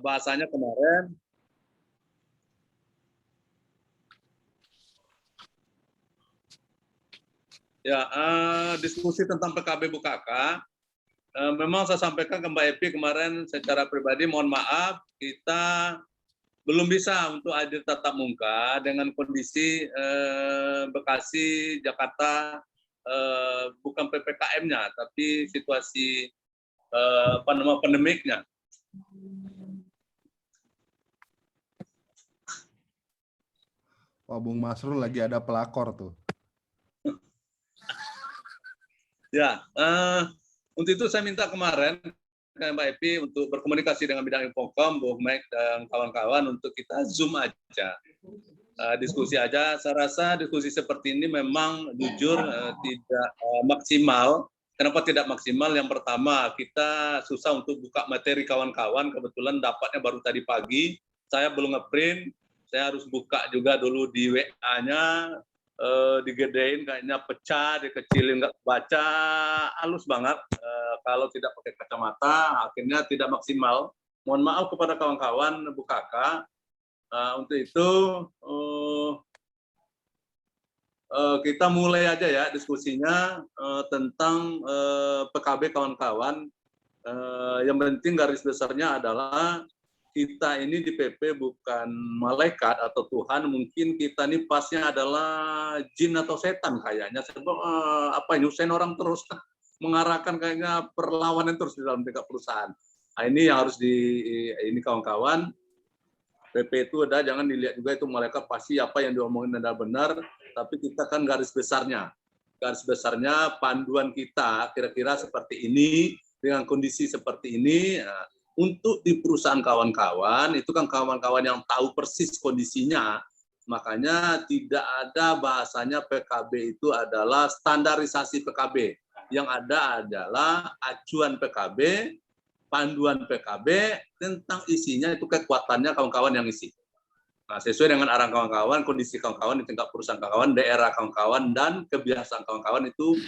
bahasanya kemarin. Ya, diskusi tentang PKB Bukaka, memang saya sampaikan ke Mbak Epi kemarin secara pribadi, mohon maaf, kita belum bisa untuk hadir tatap muka dengan kondisi Bekasi, Jakarta, bukan PPKM-nya, tapi situasi pandemiknya. Wah, Bung Masrul lagi ada pelakor tuh. Ya, untuk itu saya minta kemarin ke Mbak Epi untuk berkomunikasi dengan bidang Infocom, Bu Mek dan kawan-kawan untuk kita Zoom aja. Diskusi aja. Saya rasa diskusi seperti ini memang jujur tidak maksimal. Kenapa tidak maksimal? Yang pertama, kita susah untuk buka materi kawan-kawan. Kebetulan dapatnya baru tadi pagi. Saya belum ngeprint. Saya harus buka juga dulu di WA-nya, digedein kayaknya pecah, dikecilin nggak baca, halus banget. Kalau tidak pakai kacamata, akhirnya tidak maksimal. Mohon maaf kepada kawan-kawan Bukaka. Untuk itu kita mulai aja ya diskusinya tentang PKB kawan-kawan. Yang penting garis besarnya adalah kita ini di PP bukan malaikat atau Tuhan, mungkin kita ini pasnya adalah jin atau setan kayaknya. Sebab apa nyusahin orang terus, mengarahkan kayaknya perlawanan terus di dalam tingkat perusahaan. Nah, ini yang harus ini kawan-kawan. PP itu ada, jangan dilihat juga itu malaikat pasti apa yang diomongin adalah benar, tapi kita kan garis besarnya. Garis besarnya panduan kita kira-kira seperti ini, dengan kondisi seperti ini. Untuk di perusahaan kawan-kawan, itu kan kawan-kawan yang tahu persis kondisinya, makanya tidak ada bahasanya PKB itu adalah standarisasi PKB. Yang ada adalah acuan PKB, panduan PKB, tentang isinya itu kekuatannya kawan-kawan yang isi. Nah, sesuai dengan arahan kawan-kawan, kondisi kawan-kawan di tingkat perusahaan kawan-kawan, daerah kawan-kawan, dan kebiasaan kawan-kawan itu,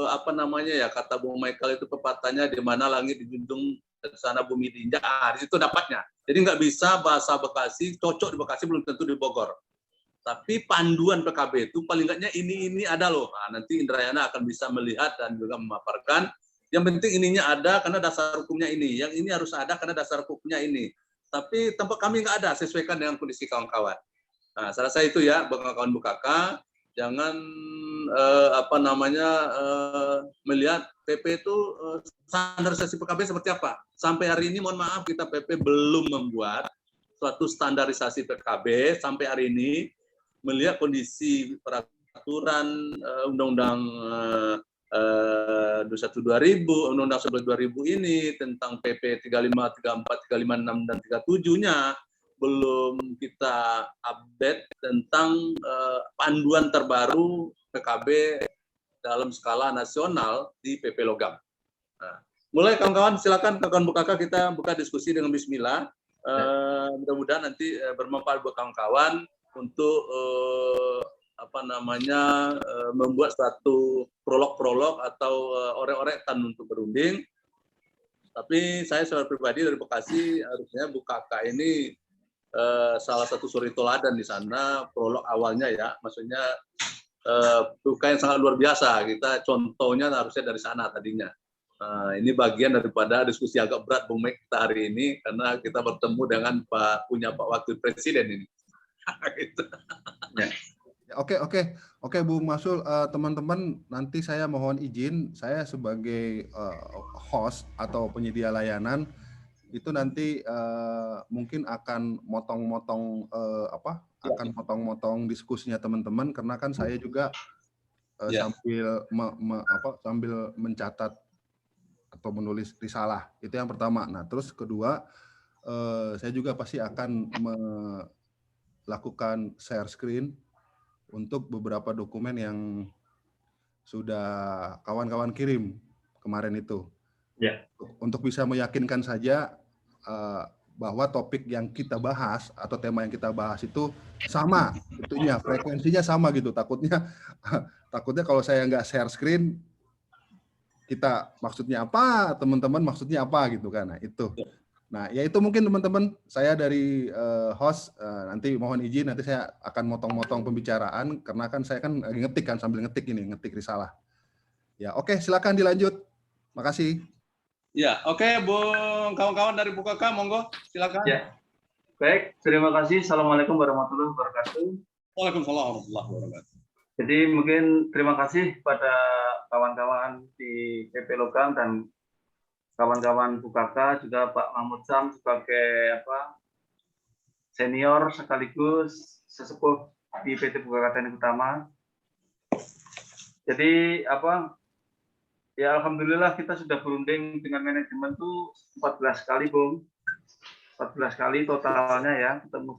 apa namanya ya, kata Bung Michael itu pepatahnya, di mana langit dijunjung, di sana bumi diinjak, di situ dapatnya. Jadi nggak bisa bahasa Bekasi, cocok di Bekasi belum tentu di Bogor. Tapi panduan PKB itu paling nggaknya ini ada loh. Nah, nanti Indrayana akan bisa melihat dan juga memaparkan. Yang penting ininya ada karena dasar hukumnya ini. Yang ini harus ada karena dasar hukumnya ini. Tapi tempat kami nggak ada, sesuaikan dengan kondisi kawan-kawan. Nah, saya rasa itu ya, kawan-kawan Bukaka. Jangan melihat PP itu standarisasi PKB seperti apa. Sampai hari ini, mohon maaf, kita PP belum membuat suatu standarisasi PKB sampai hari ini. Melihat kondisi peraturan Undang-Undang 21/2000, Undang-Undang 11/2000 ini tentang PP 35, 34, 356 dan 37-nya belum kita update tentang panduan terbaru PKB dalam skala nasional di PP Logam. Nah, mulai kawan-kawan, silakan kawan-kawan Bukaka, kita buka diskusi dengan Bismillah. Mudah-mudahan nanti bermanfaat buat kawan-kawan untuk membuat suatu prolog-prolog atau orek-orekan untuk berunding. Tapi saya secara pribadi dari Bekasi, harusnya Bukaka ini salah satu suri toladan di sana, prolog awalnya ya, maksudnya bukan yang sangat luar biasa. Kita contohnya harusnya dari sana tadinya. Ini bagian daripada diskusi agak berat Bung Mek kita hari ini, karena kita bertemu dengan Pak Wakil Presiden ini. Gitu. Ya. Oke, Bung Masul, teman-teman, nanti saya mohon izin, saya sebagai host atau penyedia layanan itu nanti mungkin akan motong-motong diskusinya teman-teman, karena kan saya juga sambil mencatat atau menulis risalah, itu yang pertama. Nah, terus kedua, saya juga pasti akan melakukan share screen untuk beberapa dokumen yang sudah kawan-kawan kirim kemarin itu. Untuk bisa meyakinkan saja bahwa topik yang kita bahas atau tema yang kita bahas itu sama, itunya frekuensinya sama gitu. Takutnya kalau saya nggak share screen, kita maksudnya apa, teman-teman maksudnya apa gitu kan. Nah, itu. Nah, ya itu mungkin teman-teman, saya dari host, nanti mohon izin, nanti saya akan motong-motong pembicaraan, karena kan saya kan lagi ngetik kan, sambil ngetik ini, ngetik risalah. Ya, oke, silakan dilanjut. Makasih. Ya, oke, Bung, kawan-kawan dari Bukaka, monggo, silakan. Ya, baik, terima kasih. Assalamualaikum warahmatullahi wabarakatuh. Waalaikumsalam warahmatullahi wabarakatuh. Jadi mungkin terima kasih pada kawan-kawan di PP Logam dan kawan-kawan Bukaka, juga Pak Mahmud Sam sebagai senior sekaligus sesepuh di PT Bukaka Teknik Utama. Jadi ya alhamdulillah kita sudah berunding dengan manajemen tuh 14 kali, Bung. 14 kali totalnya ya, ketemu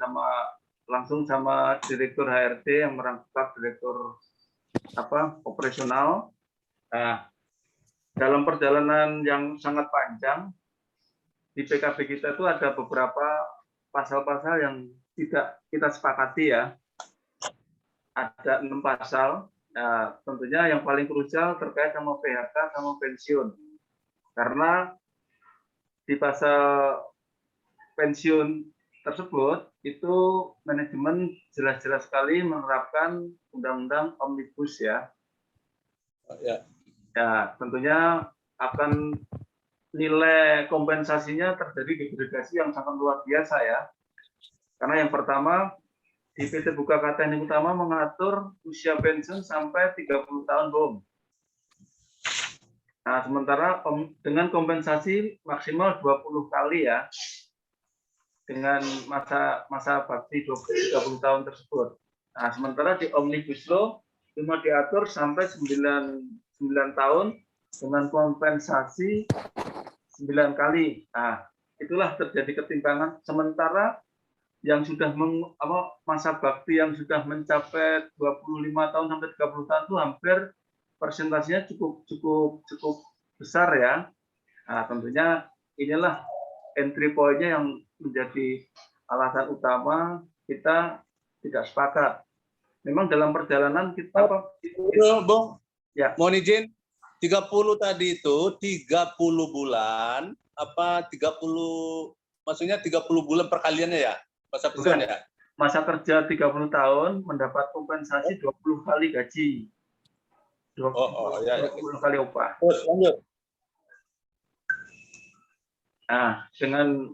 langsung sama direktur HRD yang merangkap direktur operasional. Nah, dalam perjalanan yang sangat panjang di PKB kita itu ada beberapa pasal-pasal yang tidak kita sepakati ya. Ada 6 pasal. Nah, tentunya yang paling krusial terkait sama PHK sama pensiun. Karena di pasal pensiun tersebut itu manajemen jelas-jelas sekali menerapkan undang-undang omnibus ya. Ya. Ya, tentunya akan nilai kompensasinya terjadi degradasi yang sangat luar biasa ya. Karena yang pertama di PT Bukaka Teknik Utama mengatur usia pensiun sampai 30 tahun, Bung. Nah, sementara dengan kompensasi maksimal 20 kali ya. Dengan masa bakti 30 tahun tersebut. Nah, sementara di Omnibus Law cuma diatur sampai 9 tahun dengan kompensasi 9 kali. Nah, itulah terjadi ketimpangan. Sementara yang sudah masa bakti yang sudah mencapai 25 tahun sampai 30 tahun itu hampir persentasenya cukup besar ya. Nah, tentunya inilah entry point-nya yang menjadi alasan utama kita tidak sepakat. Memang dalam perjalanan kita Bung, ya. Mohon izin, 30 tadi itu 30 bulan, 30, maksudnya 30 bulan perkaliannya ya? Masa pensiun ya? Masa kerja 30 tahun mendapat kompensasi 20 kali gaji. 20 kali upah. Terus lanjut. Nah, dengan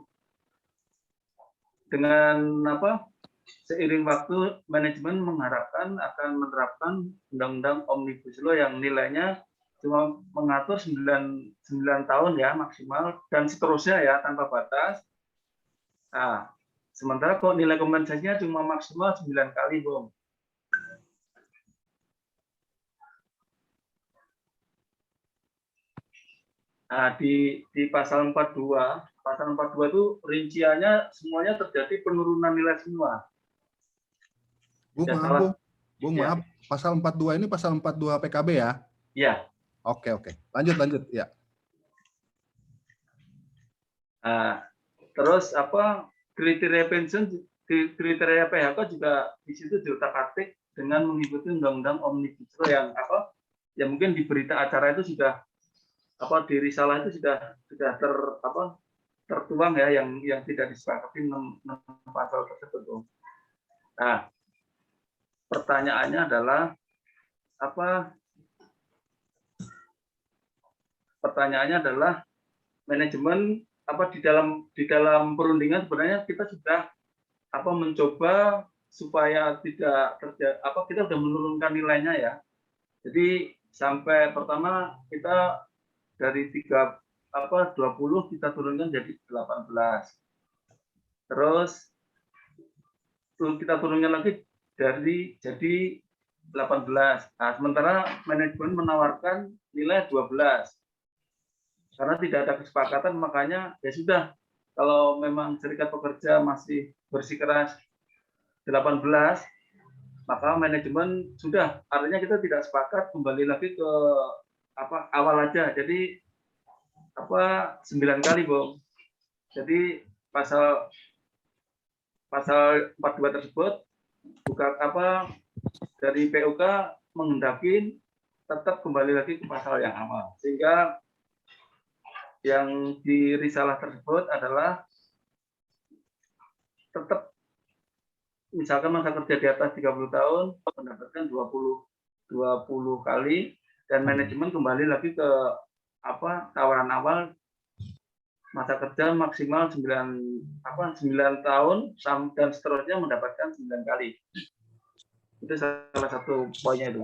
seiring waktu manajemen mengharapkan akan menerapkan undang-undang Omnibus Law yang nilainya cuma mengatur 9 tahun ya maksimal dan seterusnya ya tanpa batas. Nah, sementara kok nilai kompensasinya cuma maksimal 9 kali, Bung. Nah, di pasal 42 itu rinciannya semuanya terjadi penurunan nilai semua. Bung, maaf, pasal 42 ini pasal 42 PKB ya? Iya. Oke. Lanjut ya. Nah, terus kriteria pensiun, kriteria PHK juga di situ diotak-atik dengan mengikuti undang-undang Omnibus Law yang mungkin di berita acara itu sudah di risalah itu sudah tertuang ya yang tidak disepakati 6 pasal tersebut. Nah, pertanyaannya adalah manajemen di dalam perundingan sebenarnya kita sudah mencoba supaya tidak terjadi kita sudah menurunkan nilainya ya. Jadi sampai pertama kita dari 20 kita turunkan jadi 18. Terus kita turunkan lagi jadi 18. Nah, sementara manajemen menawarkan nilai 12. Karena tidak ada kesepakatan, makanya ya sudah, kalau memang serikat pekerja masih bersikeras 18, maka manajemen sudah, artinya kita tidak sepakat, kembali lagi ke awal aja. Jadi 9 kali, Bung. Jadi pasal 42 tersebut dari PUK menghendaki tetap kembali lagi ke pasal yang awal, sehingga yang di risalah tersebut adalah tetap misalkan masa kerja di atas 30 tahun mendapatkan 20 kali, dan manajemen kembali lagi ke tawaran awal masa kerja maksimal 9 tahun dan seterusnya mendapatkan 9 kali. Itu salah satu poinnya itu.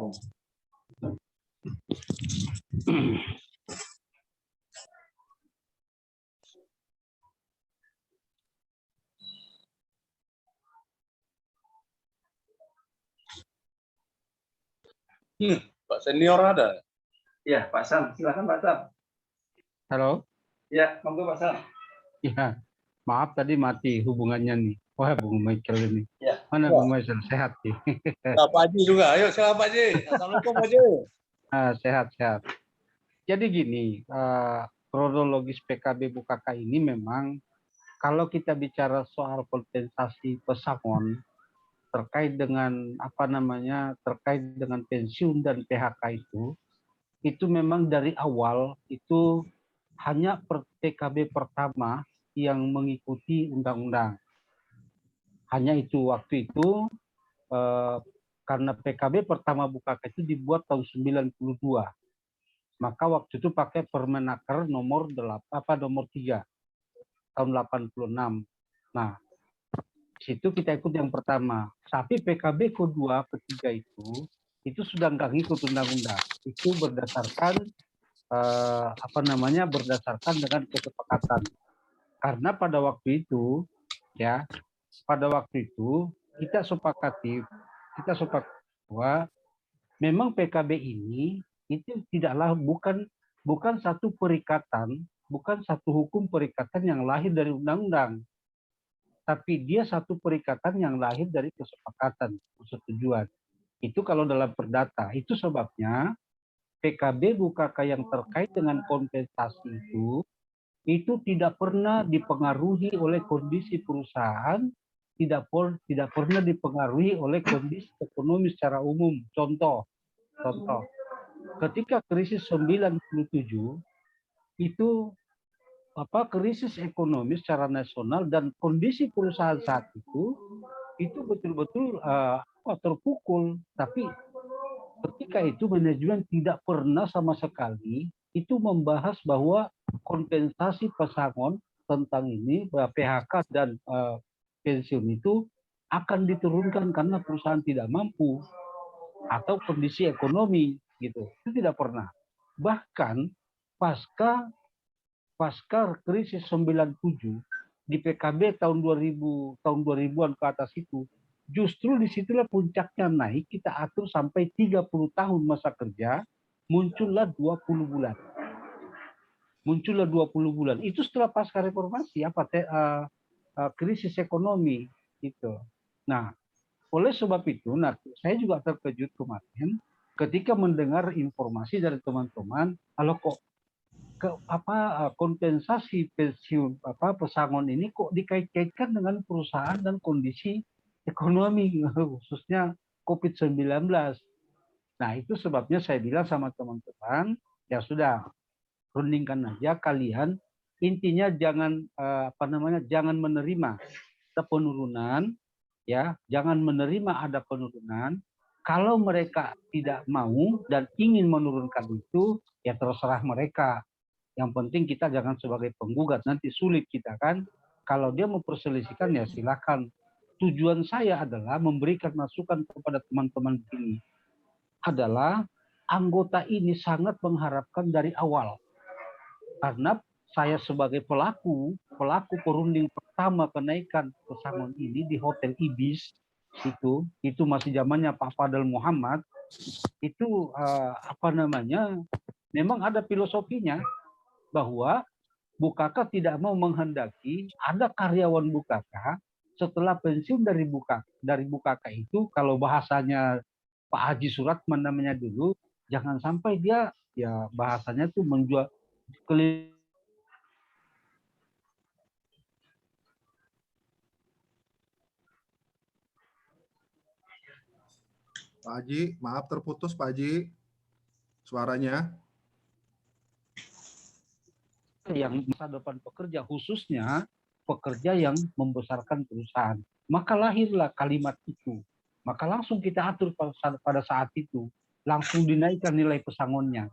Pak Senior ada? Ya, Pak Sam. Silakan Pak Sam. Halo? Ya, monggo Pak Sam. Ya, maaf tadi mati hubungannya nih. Wah, Bung Michael ini. Ya. Mana Bung Michael? Sehat nih. Pak Haji juga. Ayo, silakan Pak Haji. Assalamualaikum Pak Haji. Sehat-sehat. Jadi gini, kronologis PKB Bukaka ini memang kalau kita bicara soal kompensasi pesangon terkait dengan terkait dengan pensiun dan PHK itu memang dari awal itu hanya PKB pertama yang mengikuti undang-undang. Hanya itu waktu itu karena PKB pertama Bukaka itu dibuat tahun 92. Maka waktu itu pakai Permenaker nomor 3 tahun 86. Nah, situ kita ikut yang pertama. Tapi PKB kedua, ketiga itu sudah nggak ngikut undang-undang. Itu berdasarkan berdasarkan dengan kesepakatan. Karena pada waktu itu kita sepakati bahwa memang PKB ini itu bukan satu perikatan, bukan satu hukum perikatan yang lahir dari undang-undang. Tapi dia satu perikatan yang lahir dari kesepakatan, persetujuan. Itu kalau dalam perdata. Itu sebabnya PKB Bukaka yang terkait dengan kompensasi itu tidak pernah dipengaruhi oleh kondisi perusahaan, tidak pernah dipengaruhi oleh kondisi ekonomi secara umum. Contoh, ketika krisis 97 itu krisis ekonomi secara nasional dan kondisi perusahaan saat itu betul-betul terpukul. Tapi ketika itu manajemen tidak pernah sama sekali itu membahas bahwa kompensasi pesangon tentang ini, PHK dan pensiun itu akan diturunkan karena perusahaan tidak mampu atau kondisi ekonomi gitu. Itu tidak pernah. Bahkan pasca krisis 97 di PKB tahun 2000-an ke atas itu, justru disitulah puncaknya naik, kita atur sampai 30 tahun masa kerja, muncullah 20 bulan. Muncullah 20 bulan. Itu setelah pasca reformasi, krisis ekonomi gitu. Nah, oleh sebab itu, saya juga terkejut kemarin ketika mendengar informasi dari teman-teman, kalau kok kompensasi pensiun pesangon ini kok dikait-kaitkan dengan perusahaan dan kondisi ekonomi khususnya COVID-19. Nah, itu sebabnya saya bilang sama teman-teman, ya sudah, rundingkan aja kalian, intinya jangan jangan menerima ada penurunan, ya, jangan menerima ada penurunan. Kalau mereka tidak mau dan ingin menurunkan itu, ya terserah mereka. Yang penting kita jangan sebagai penggugat, nanti sulit kita kan. Kalau dia memperselisihkan ya silakan. Tujuan saya adalah memberikan masukan kepada teman-teman ini. Adalah anggota ini sangat mengharapkan dari awal. Karena saya sebagai pelaku perunding pertama kenaikan pesangon ini di Hotel Ibis, itu masih zamannya Pak Fadel Muhammad, itu memang ada filosofinya, bahwa Bukaka tidak mau menghendaki ada karyawan Bukaka setelah pensiun dari Bukaka itu, kalau bahasanya Pak Haji Suratman namanya dulu, jangan sampai dia ya bahasanya tuh menjual Pak Haji, maaf terputus Pak Haji suaranya. yang masa depan pekerja, khususnya pekerja yang membesarkan perusahaan. Maka lahirlah kalimat itu. Maka langsung kita atur pada saat itu. Langsung dinaikkan nilai pesangonnya.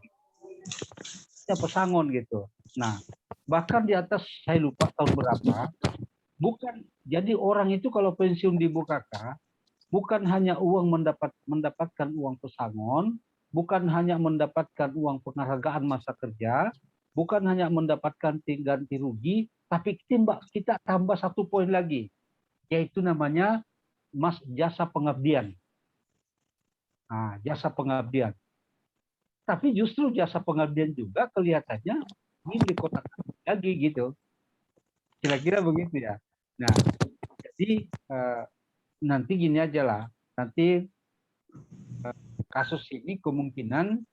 Ya, pesangon gitu. Nah, bahkan di atas, saya lupa tahun berapa, bukan, jadi orang itu kalau pensiun di BUKK, bukan hanya mendapatkan uang pesangon, bukan hanya mendapatkan uang penghargaan masa kerja, bukan hanya mendapatkan ganti rugi, tapi kita tambah 1 poin lagi, yaitu namanya jasa pengabdian. Nah, jasa pengabdian. Tapi justru jasa pengabdian juga kelihatannya ingin dikotakkan lagi gitu. Kira-kira begitu ya. Nah, jadi nanti gini aja lah. Nanti kasus ini kemungkinan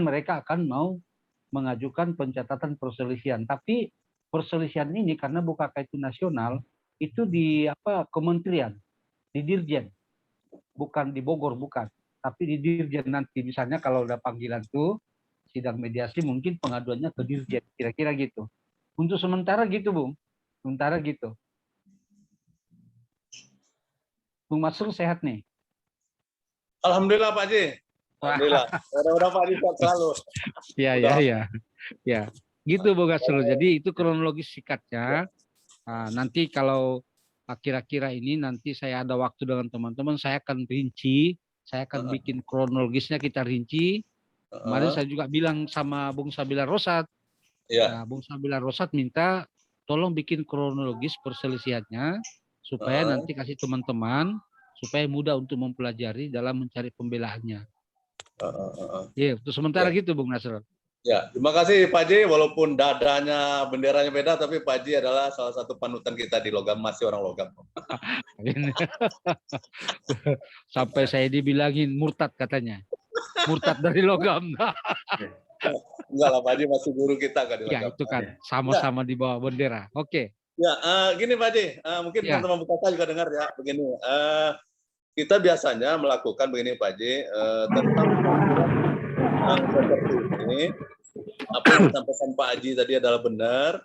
mereka akan mau mengajukan pencatatan perselisihan. Tapi perselisihan ini karena BUKK itu nasional, itu di kementerian, di Dirjen, bukan di Bogor, bukan, tapi di Dirjen nanti. Misalnya kalau udah panggilan tuh sidang mediasi, mungkin pengaduannya ke Dirjen, kira-kira gitu. Untuk sementara gitu, Bung. Sementara gitu. Bung Masrur sehat nih? Alhamdulillah Pak Haji. Alhamdulillah. Mudah-mudahan Pak Haji sehat selalu. Ya. Gitu Bung Masrur. Jadi itu kronologis singkatnya. Nah, nanti kalau kira-kira ini nanti saya ada waktu dengan teman-teman, saya akan rinci, saya akan bikin kronologisnya, kita rinci. Kemarin saya juga bilang sama Bung Sabila Rosat. Nah, Bung Sabila Rosat minta tolong bikin kronologis perselisihannya supaya nanti kasih teman-teman supaya mudah untuk mempelajari dalam mencari pembelaannya. Ya, untuk sementara gitu Bung Nasr. Ya, terima kasih Pak Haji. Walaupun dadanya, benderanya beda, tapi Pak Haji adalah salah satu panutan kita di logam, masih orang logam. Sampai saya dibilangin murtad katanya. Murtad dari logam. Enggak lah Pak Haji, masih guru kita kan di logam. Ya, itu kan sama-sama di bawah bendera. Oke. Ya, gini Pak Haji, mungkin teman-teman BUKK juga dengar ya, begini. Kita biasanya melakukan begini Pak Haji, tentang seperti ini. Apa yang disampaikan Pak Haji tadi adalah benar.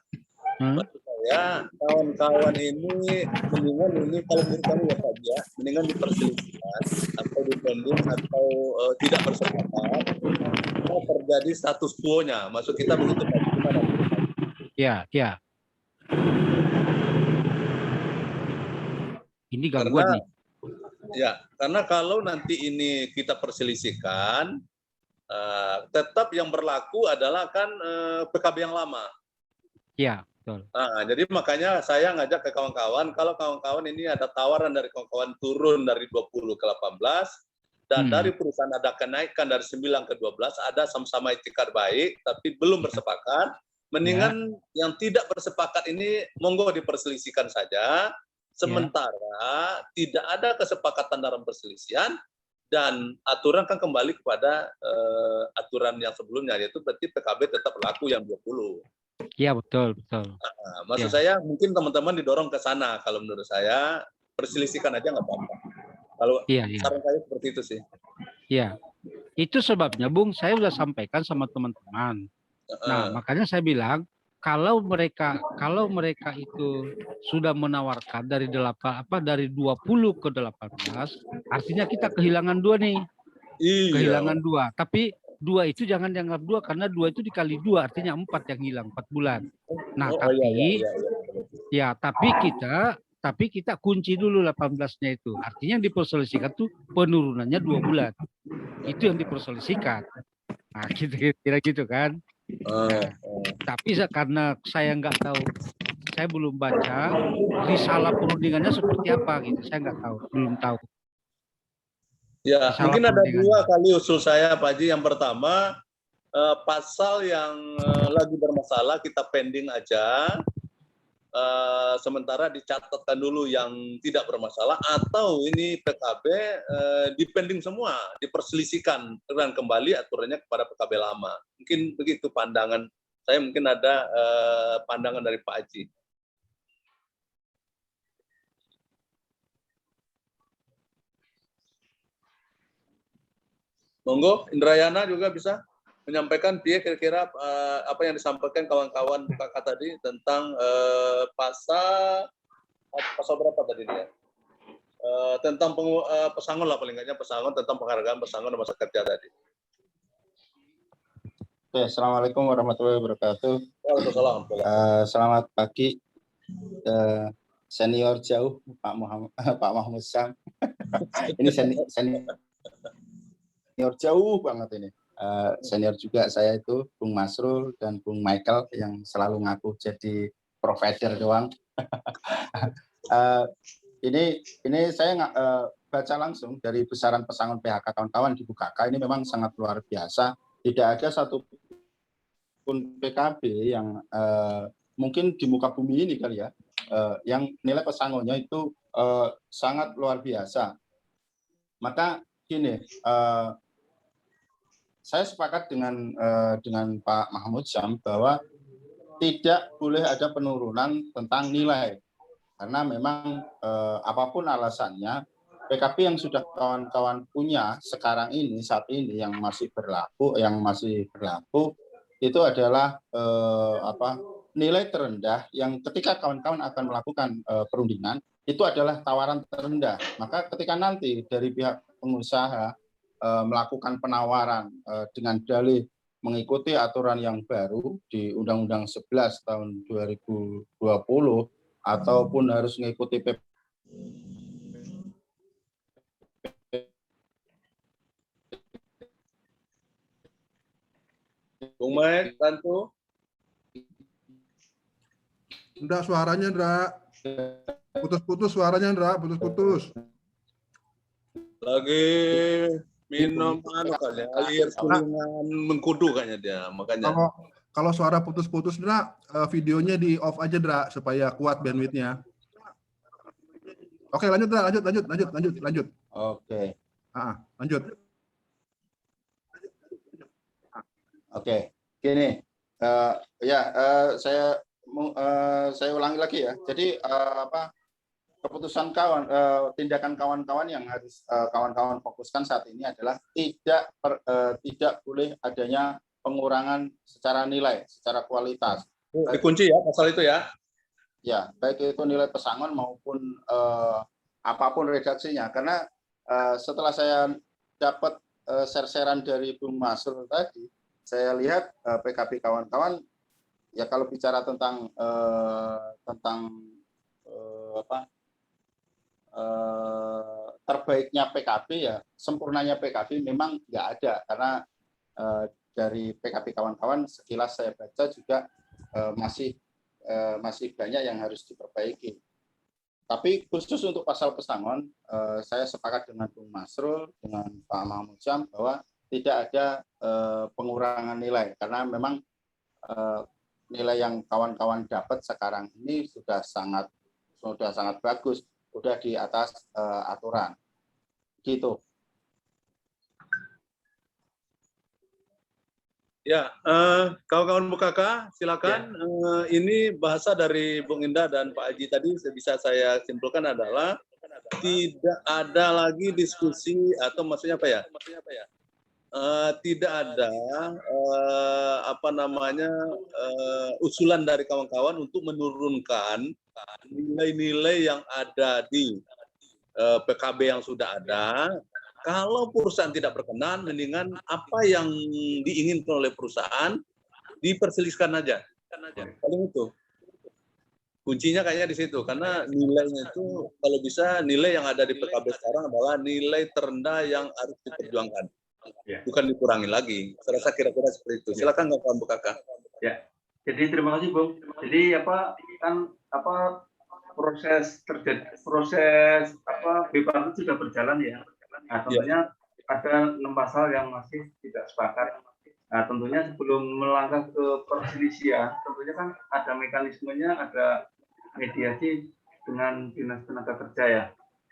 Maksud saya, kawan-kawan ini mendingan ini kalau menurut kami ya Pak Haji ya, mendingan diperselisihkan atau dipending atau tidak bersepakat. Kalau terjadi status quo-nya, maksud kita begitu Pak Haji, gimana? Ya. Ini gangguan nih. Ya, karena kalau nanti ini kita perselisihkan, tetap yang berlaku adalah kan PKB yang lama. Ya, betul. Nah, jadi makanya saya ngajak ke kawan-kawan, kalau kawan-kawan ini ada tawaran dari kawan-kawan turun dari 20 ke 18, dan dari perusahaan ada kenaikan dari 9 ke 12, ada sama-sama itikad baik, tapi belum bersepakat, mendingan yang tidak bersepakat ini monggo diperselisihkan saja, sementara tidak ada kesepakatan dalam perselisihan, dan aturan kan kembali kepada aturan yang sebelumnya, yaitu berarti PKB tetap berlaku yang 20. Iya, betul. Nah, maksud saya mungkin teman-teman didorong ke sana, kalau menurut saya perselisihkan aja nggak apa-apa. Kalau saran saya seperti itu sih. Iya, itu sebabnya Bung, saya sudah sampaikan sama teman-teman. Nah, makanya saya bilang, kalau mereka itu sudah menawarkan dari 20 ke 18, artinya kita kehilangan 2 nih. Iya. Kehilangan 2. Tapi 2 itu jangan dianggap 2 karena 2 itu dikali 2 artinya 4 yang hilang, 4 bulan. Nah, tapi kita kunci dulu 18-nya itu. Artinya yang diperselisihkan tuh penurunannya 2 bulan. Itu yang diperselisihkan. Nah, kira-kira gitu kan. Nah, tapi karena saya nggak tahu, saya belum baca risalah perundingannya seperti apa gitu, saya nggak tahu, belum tahu. Ya, risalah mungkin ada 2 kali usul saya Pak Haji. Yang pertama, pasal yang lagi bermasalah kita pending aja, sementara dicatatkan dulu yang tidak bermasalah, atau ini PKB dipending semua, diperselisihkan dan kembali aturannya kepada PKB lama. Mungkin begitu pandangan saya, mungkin ada pandangan dari Pak Haji. Monggo, Indrayana juga bisa. menyampaikan dia kira-kira apa yang disampaikan kawan-kawan kakak tadi tentang pasal berapa tadi dia? Tentang pesangon lah paling nggaknya pesangon tentang penghargaan pesangon dan masa kerja tadi. Oke, Assalamualaikum warahmatullahi wabarakatuh. Waalaikumsalam. Selamat pagi, senior jauh Pak Mahmud Syam. Ini senior jauh banget ini. Senior juga saya itu Bung Masrul dan Bung Michael yang selalu ngaku jadi provider doang. Ini saya baca langsung dari besaran pesangon PHK kawan-kawan di BUKK ini memang sangat luar biasa. Tidak ada satupun PKB yang mungkin di muka bumi ini kali ya, yang nilai pesangonnya itu sangat luar biasa. Maka gini, saya sepakat dengan Pak Mahmud Syam bahwa tidak boleh ada penurunan tentang nilai, karena memang apapun alasannya, PKB yang sudah kawan-kawan punya sekarang ini saat ini yang masih berlaku itu adalah nilai terendah yang ketika kawan-kawan akan melakukan perundingan itu adalah tawaran terendah. Maka ketika nanti dari pihak pengusaha melakukan penawaran dengan dalih mengikuti aturan yang baru di Undang-Undang 11 tahun 2020 ataupun harus mengikuti PP Bung Mike, bantu. Ndra, suaranya Ndra. Putus-putus suaranya Ndra, putus-putus. Lagi minum kali air kuningan mengkudu kayaknya dia, makanya. Kalau suara putus-putus Ndra, videonya di off aja Ndra supaya kuat bandwidth-nya. Oke, lanjut Ndra, lanjut. Oke. Lanjut. Oke, gini, saya ulangi lagi ya. Jadi keputusan tindakan kawan-kawan yang harus kawan-kawan fokuskan saat ini adalah tidak boleh adanya pengurangan secara nilai, secara kualitas. Dikunci ya pasal itu ya. Ya, baik itu nilai pesangon maupun apapun redaksinya. Karena setelah saya dapat share-sharean dari Bung Masrul tadi, saya lihat PKB kawan-kawan ya kalau bicara tentang terbaiknya PKB ya sempurnanya PKB memang nggak ada, karena dari PKB kawan-kawan sekilas saya baca juga masih banyak yang harus diperbaiki. Tapi khusus untuk pasal pesangon, saya sepakat dengan Bung Masrul, dengan Pak Mahmud Syam bahwa tidak ada pengurangan nilai, karena memang nilai yang kawan-kawan dapat sekarang ini sudah sangat bagus, sudah di atas aturan. Gitu. Ya, kawan-kawan BUKK, silakan. Ya. Ini bahasa dari Bung Indah dan Pak Haji tadi bisa saya simpulkan adalah tidak ada lagi diskusi atau maksudnya apa ya? Tidak ada usulan dari kawan-kawan untuk menurunkan nilai-nilai yang ada di PKB yang sudah ada. Kalau perusahaan tidak berkenan, mendingan apa yang diinginkan oleh perusahaan diperselisihkan aja. Paling itu. Kuncinya kayaknya di situ, karena nilainya itu kalau bisa nilai yang ada di PKB sekarang adalah nilai terendah yang harus diperjuangkan. Bukan dikurangi lagi. Saya rasa kira-kira seperti itu. Silakan kawan BUKK. Ya. Jadi terima kasih Bung. Jadi proses BPAN itu sudah berjalan ya. Nah, tentunya ada 6 pasal yang masih tidak sepakat. Nah, tentunya sebelum melangkah ke perselisihan, tentunya kan ada mekanismenya, ada mediasi dengan Dinas Tenaga Kerja ya.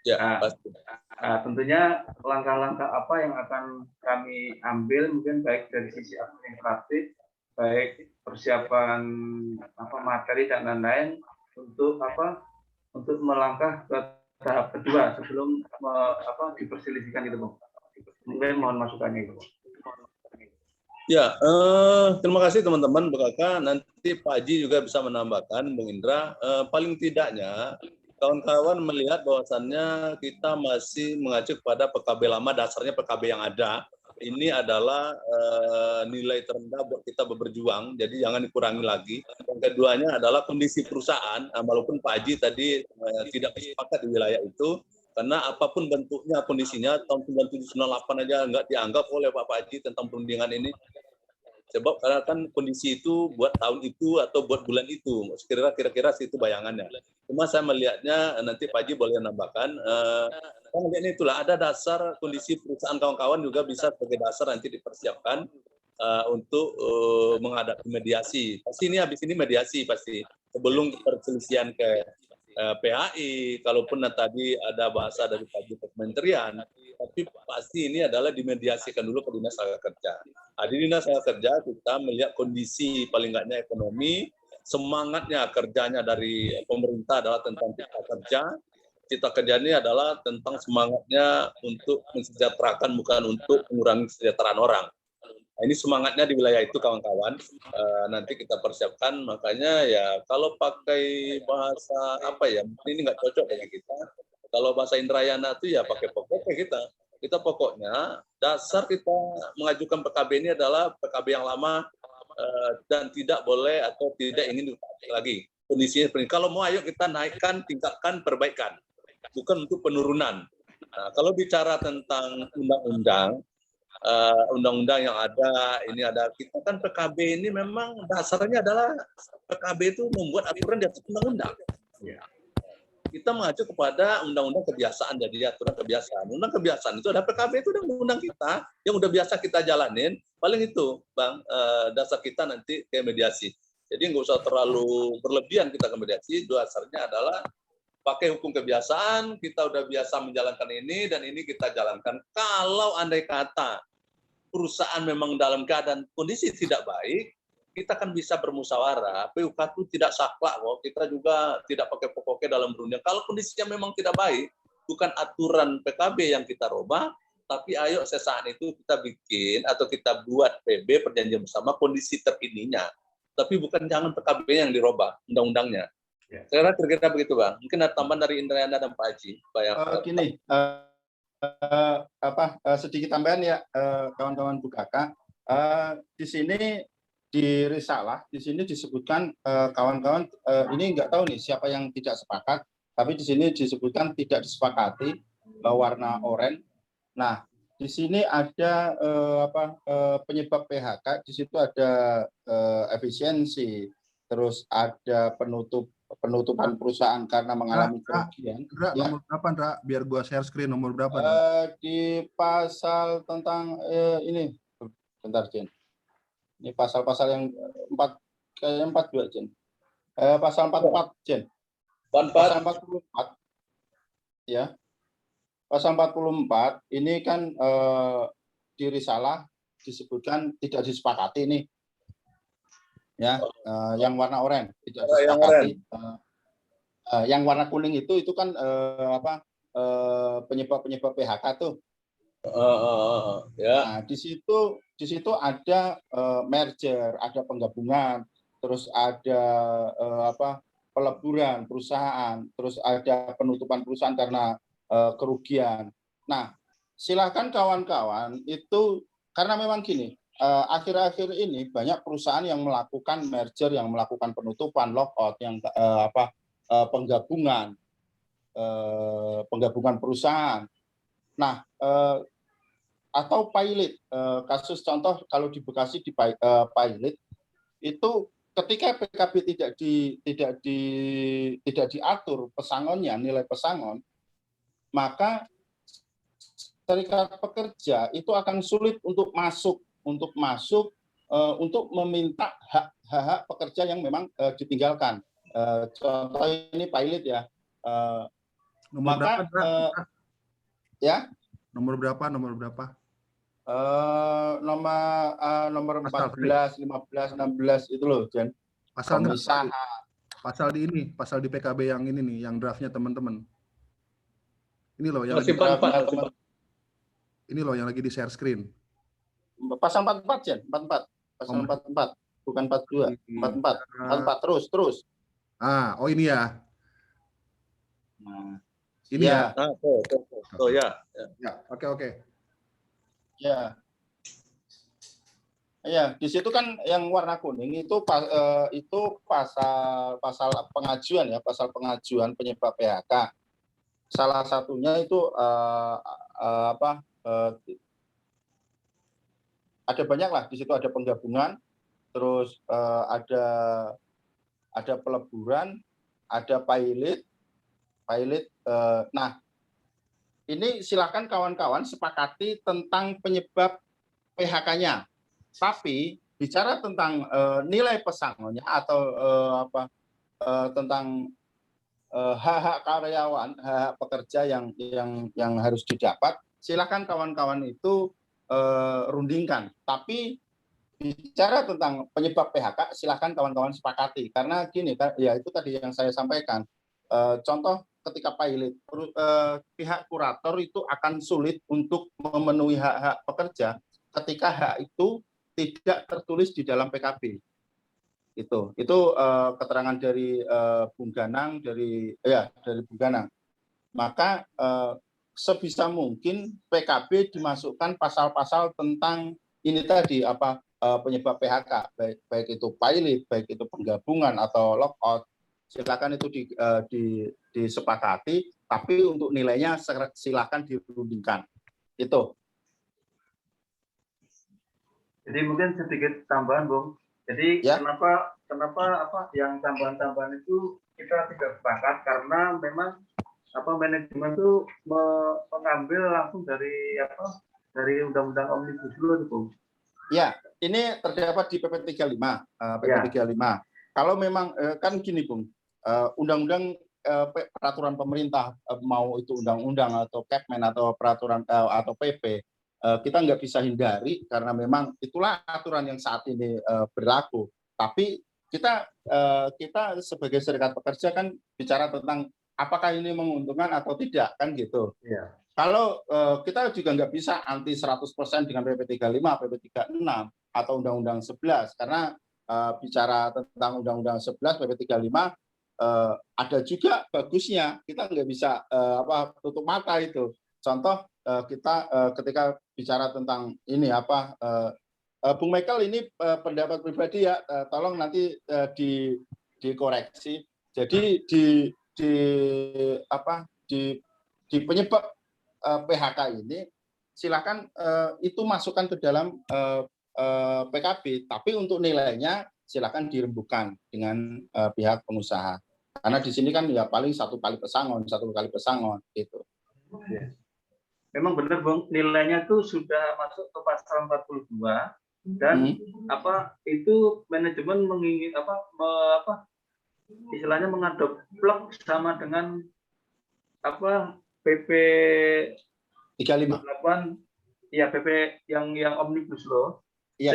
Ya, pasti. Tentunya langkah-langkah apa yang akan kami ambil mungkin baik dari sisi administratif, baik persiapan materi dan lain-lain untuk melangkah ke tahap kedua sebelum diperselisihkan itu, Bung. Mungkin mohon masukannya itu. Ya, terima kasih teman-teman BKK. Nanti Pak Haji juga bisa menambahkan, Bung Indra. Paling tidaknya kawan-kawan melihat bahwasannya kita masih mengacu kepada PKB lama, dasarnya PKB yang ada. Ini adalah nilai terendah buat kita berjuang, jadi jangan dikurangi lagi. Yang keduanya adalah kondisi perusahaan, walaupun Pak Haji tadi tidak sepakat di wilayah itu, karena apapun bentuknya, kondisinya, tahun 9798 aja nggak dianggap oleh Pak Haji tentang perundingan ini. Sebab karena kan kondisi itu buat tahun itu atau buat bulan itu, kira-kira itu bayangannya. Cuma saya melihatnya, nanti Pak Haji boleh nambahkan, saya melihatnya itulah, ada dasar kondisi perusahaan kawan-kawan juga bisa sebagai dasar nanti dipersiapkan untuk menghadapi mediasi. Pasti ini habis ini mediasi pasti, sebelum perselisihan ke PHI, kalaupun tadi ada bahasa dari Pak Kementerian, tapi pasti ini adalah dimediasikan dulu ke Dinas Tenaga Kerja. Di Dinas Tenaga Kerja kita melihat kondisi paling enggaknya ekonomi, semangatnya kerjanya dari pemerintah adalah tentang cipta kerja. Cipta kerja ini adalah tentang semangatnya untuk mensejahterakan, bukan untuk mengurangi kesejahteraan orang. Ini semangatnya di wilayah itu kawan-kawan, nanti kita persiapkan. Makanya ya kalau pakai bahasa apa ya, ini nggak cocok dengan kita. Kalau bahasa Indrayana itu ya pakai pokoknya kita pokoknya dasar kita mengajukan PKB ini adalah PKB yang lama dan tidak boleh atau tidak ingin dipakai lagi kondisinya seperti ini. Kalau mau ayo kita naikkan, tingkatkan, perbaikan, bukan untuk penurunan. Nah, kalau bicara tentang undang-undang yang ada, ini ada, kita kan PKB ini memang dasarnya adalah PKB itu membuat aturan di atas undang-undang. Ya. Kita mengacu kepada undang-undang kebiasaan, jadi aturan kebiasaan. Undang kebiasaan itu ada PKB itu undang-undang kita yang udah biasa kita jalanin. Paling itu, Bang, dasar kita nanti ke mediasi. Jadi nggak usah terlalu berlebihan kita ke mediasi. Dasarnya adalah pakai hukum kebiasaan, kita udah biasa menjalankan ini dan ini kita jalankan. Kalau andai kata perusahaan memang dalam keadaan kondisi tidak baik, kita kan bisa bermusyawarah. PUK itu tidak saklek kok. Kita juga tidak pakai pokoknya dalam berunding. Kalau kondisinya memang tidak baik, bukan aturan PKB yang kita robah, tapi ayo sesaat itu kita bikin atau kita buat PB perjanjian bersama kondisi terkininya. Tapi bukan jangan PKB yang dirobah undang-undangnya. Ya. Saya kira-kira begitu, Bang. Mungkin ada tambahan dari Indrayana dan Pak Haji. Gini, sedikit tambahan ya kawan-kawan BKK. Di sini di risalah di sini disebutkan kawan-kawan ini nggak tahu nih siapa yang tidak sepakat, tapi di sini disebutkan tidak disepakati warna oranye. Nah, di sini ada penyebab PHK, di situ ada efisiensi, terus ada penutupan perusahaan karena mengalami kerugian. Nomor berapa, Ndra? Biar gua share screen, nomor berapa? Di pasal tentang ini, bentar, Jen. Ini pasal-pasal yang 42, Jen. Pasal 44, Jen. Pasal 44. Ya. Pasal 44 ini kan di risalah disebutkan tidak disepakati nih. Ya, yang warna oranye tidak disepakati. Yang warna kuning itu kan penyebab PHK tuh. Ya. Nah, di situ ada merger, ada penggabungan, terus ada peleburan perusahaan, terus ada penutupan perusahaan karena kerugian. Nah, silakan kawan-kawan itu, karena memang gini, akhir-akhir ini banyak perusahaan yang melakukan merger, yang melakukan penutupan, lockout, yang penggabungan perusahaan. Nah, atau pilot, kasus contoh kalau di Bekasi di pilot itu ketika PKB tidak diatur pesangonnya, nilai pesangon, maka serikat pekerja itu akan sulit untuk masuk untuk meminta hak pekerja yang memang ditinggalkan. Contoh ini pilot ya. Nomor maka berapa, ya? Nomor berapa? Nomor 14, 15, 16 itu loh, Jen. Pasal di PKB yang ini nih, yang draftnya teman-teman. Ini loh yang yang lagi di share screen. Pasal 44 Jen, 44. Pasal 44, bukan 42. 44 terus. Oh ini ya. Nah, ini ya. Ya. Oke. Ya. Ya, di situ kan yang warna kuning itu pasal pengajuan ya, pasal pengajuan penyebab PHK. Salah satunya itu ada banyak lah di situ, ada penggabungan, terus ada peleburan, ada pilot. Nah, ini silakan kawan-kawan sepakati tentang penyebab PHK-nya. Tapi bicara tentang nilai pesangonnya atau tentang hak-hak karyawan, hak pekerja yang harus didapat, silakan kawan-kawan itu rundingkan. Tapi bicara tentang penyebab PHK, silakan kawan-kawan sepakati. Karena gini, ya itu tadi yang saya sampaikan. Contoh ketika pilot, pihak kurator itu akan sulit untuk memenuhi hak-hak pekerja ketika hak itu tidak tertulis di dalam PKB. Itu keterangan dari Bung Ganang dari Bung Ganang. Maka sebisa mungkin PKB dimasukkan pasal-pasal tentang ini tadi penyebab PHK, baik itu pilot, baik itu penggabungan atau lockout, silakan itu disepakati, tapi untuk nilainya silakan dirundingkan. Itu. Jadi mungkin sedikit tambahan, Bung. Jadi ya. kenapa yang tambahan-tambahan itu kita tidak sepakat, karena memang manajemen itu mengambil langsung dari undang-undang Omnibus Law itu, Bung. Ya, ini terdapat di PP 35. PP 35. Kalau memang kan gini, Bung, undang-undang peraturan pemerintah, mau itu undang-undang atau Kepmen atau peraturan atau PP, kita nggak bisa hindari karena memang itulah aturan yang saat ini berlaku. Tapi kita sebagai serikat pekerja kan bicara tentang apakah ini menguntungkan atau tidak, kan gitu. Ya. Kalau kita juga nggak bisa anti 100% dengan PP 35, PP 36 atau Undang-Undang 11, karena bicara tentang Undang-Undang 11, PP 35 ada juga bagusnya. Kita nggak bisa tutup mata itu. Contoh kita ketika bicara tentang ini Bung Michael ini pendapat pribadi ya, tolong nanti dikoreksi. Jadi di penyebab PHK ini silakan itu masukkan ke dalam PKB, tapi untuk nilainya silakan dirembukan dengan pihak pengusaha. Karena di sini kan ya paling satu kali pesangon gitu. Ya. Memang benar, Bung, nilainya itu sudah masuk ke pasal 42 dan itu manajemen mengingin istilahnya mengadopsi sama dengan PP 35. Ya, PP yang Omnibus Law. Iya,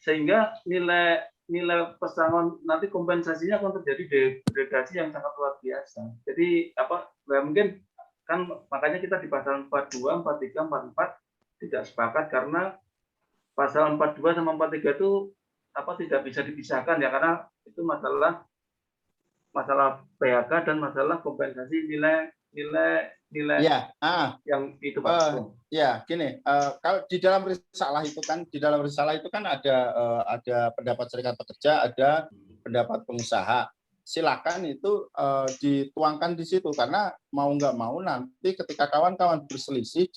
sehingga nilai pesangon nanti kompensasinya akan terjadi degradasi yang sangat luar biasa. Jadi mungkin kan makanya kita di pasal 42, 43, 44 tidak sepakat, karena pasal 42 sama 43 itu tidak bisa dipisahkan ya, karena itu masalah PHK dan masalah kompensasi nilai yang itu, Pak. Gini, kalau di dalam risalah itu kan ada pendapat serikat pekerja, ada pendapat pengusaha. Silakan itu dituangkan di situ, karena mau nggak mau nanti ketika kawan-kawan berselisih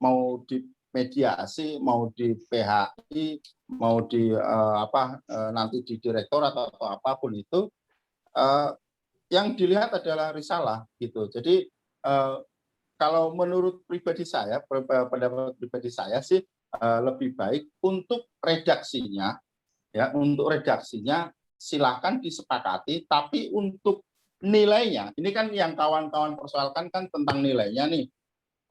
mau di mediasi, mau di PHI, mau di nanti di direktur atau apapun itu, yang dilihat adalah risalah gitu. Jadi kalau menurut pribadi saya, pendapat pribadi saya sih lebih baik untuk redaksinya silakan disepakati, tapi untuk nilainya, ini kan yang kawan-kawan persoalkan kan tentang nilainya nih.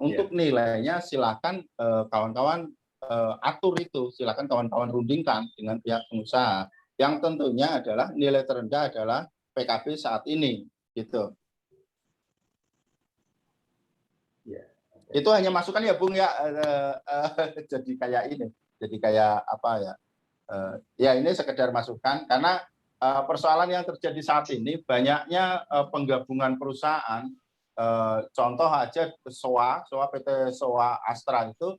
Untuk nilainya silakan kawan-kawan atur itu, silakan kawan-kawan rundingkan dengan pihak pengusaha. Yang tentunya adalah nilai terendah adalah PKB saat ini, gitu. Itu hanya masukan ya Bung ya, jadi kayak ini, jadi kayak apa ya? Ya ini sekedar masukan karena persoalan yang terjadi saat ini banyaknya penggabungan perusahaan. Contoh aja PT SOA Astra itu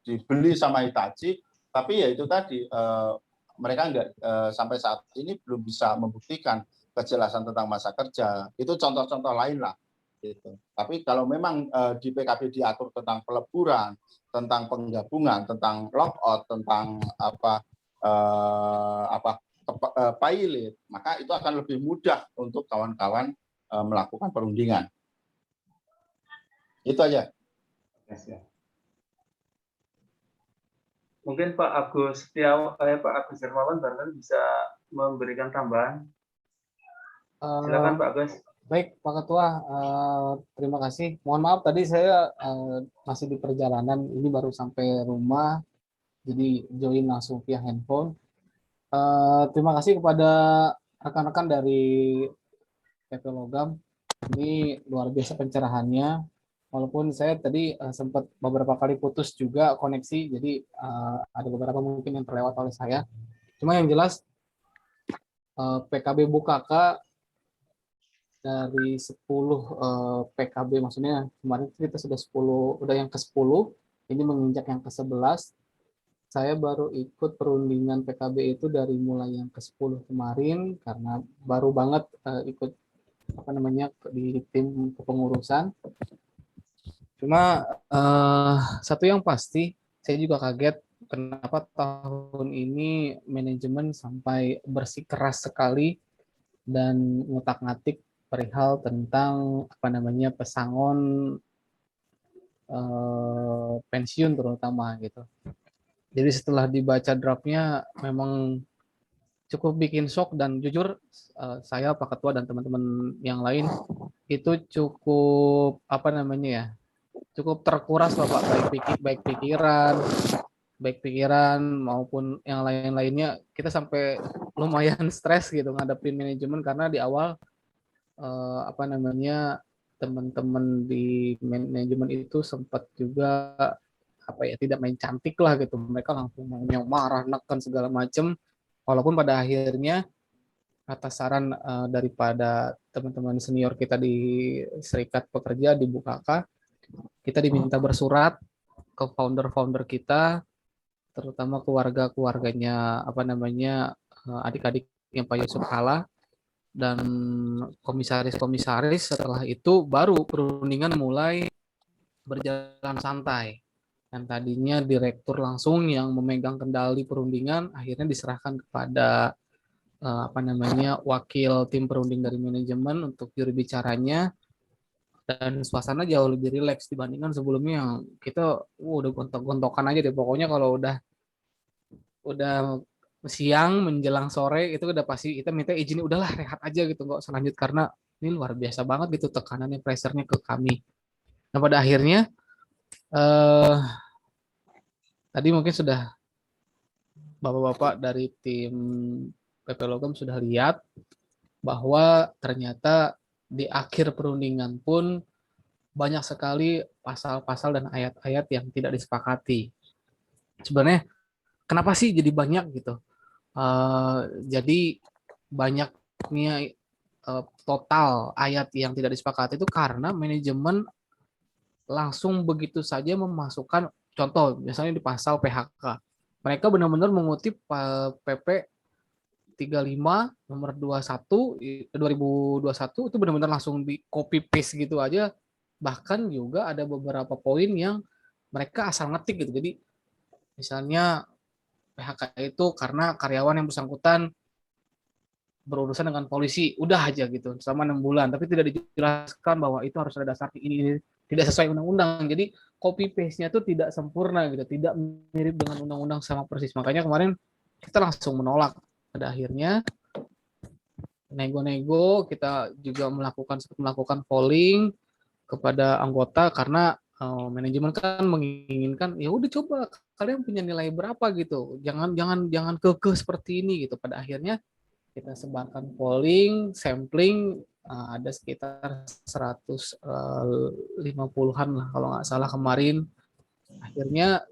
dibeli sama Hitachi, tapi ya itu tadi mereka enggak sampai saat ini belum bisa membuktikan kejelasan tentang masa kerja. Itu contoh-contoh lain lah. Gitu. Tapi kalau memang di PKB diatur tentang peleburan, tentang penggabungan, tentang lockout, tentang pilot, maka itu akan lebih mudah untuk kawan-kawan melakukan perundingan. Itu aja. Mungkin Pak Agus Hermawan barangkali bisa memberikan tambahan. Silakan Pak Agus. Baik Pak Ketua, terima kasih. Mohon maaf tadi saya masih di perjalanan, ini baru sampai rumah, jadi join langsung via handphone. Terima kasih kepada rekan-rekan dari PP Logam, ini luar biasa pencerahannya. Walaupun saya tadi sempat beberapa kali putus juga koneksi, jadi ada beberapa mungkin yang terlewat oleh saya. Cuma yang jelas PKB Bukaka dari 10 PKB, maksudnya kemarin kita sudah 10, udah yang ke-10, ini menginjak yang ke-11. Saya baru ikut perundingan PKB itu dari mulai yang ke-10 kemarin karena baru banget ikut di tim kepengurusan. Cuma satu yang pasti, saya juga kaget kenapa tahun ini manajemen sampai bersikeras sekali dan ngutak-ngatik perihal tentang pesangon pensiun terutama gitu. Jadi setelah dibaca draftnya memang cukup bikin shock, dan jujur saya Pak Ketua dan teman-teman yang lain itu cukup cukup terkuras loh Pak, baik pikiran maupun yang lain-lainnya. Kita sampai lumayan stres gitu ngadepin manajemen karena di awal teman-teman di manajemen itu sempat juga tidak main cantik lah gitu. Mereka langsung yang marah, neken segala macem. Walaupun pada akhirnya atas saran daripada teman-teman senior kita di Serikat Pekerja di Bukaka, kita diminta bersurat ke founder-founder kita, terutama keluarganya adik-adik yang Pak Yusuf Kala dan komisaris-komisaris. Setelah itu baru perundingan mulai berjalan santai. Dan tadinya direktur langsung yang memegang kendali perundingan, akhirnya diserahkan kepada wakil tim perunding dari manajemen untuk juru bicaranya, dan suasana jauh lebih rileks dibandingkan sebelumnya yang kita udah gontok-gontokan aja deh. Pokoknya kalau udah siang menjelang sore itu udah pasti kita minta izin, udahlah rehat aja gitu, nggak usah lanjut karena ini luar biasa banget gitu tekanannya, pressure-nya ke kami. Nah pada akhirnya tadi mungkin sudah bapak-bapak dari tim PP Logam sudah lihat bahwa ternyata di akhir perundingan pun banyak sekali pasal-pasal dan ayat-ayat yang tidak disepakati. Sebenarnya kenapa sih jadi banyak gitu? Jadi banyaknya total ayat yang tidak disepakati itu karena manajemen langsung begitu saja memasukkan, contoh misalnya di pasal PHK, mereka benar-benar mengutip PP 35 nomor 21 2021 itu benar-benar langsung di copy paste gitu aja. Bahkan juga ada beberapa poin yang mereka asal ngetik gitu. Jadi misalnya PHK itu karena karyawan yang bersangkutan berurusan dengan polisi, udah aja gitu selama 6 bulan, tapi tidak dijelaskan bahwa itu harus ada dasar ini tidak sesuai undang-undang. Jadi copy paste-nya itu tidak sempurna gitu, tidak mirip dengan undang-undang sama persis. Makanya kemarin kita langsung menolak. Pada akhirnya nego-nego, kita juga melakukan polling kepada anggota karena manajemen kan menginginkan ya udah coba kalian punya nilai berapa gitu, jangan kekeh seperti ini gitu. Pada akhirnya kita sebarkan polling, sampling ada sekitar 150-an lah kalau nggak salah kemarin. Akhirnya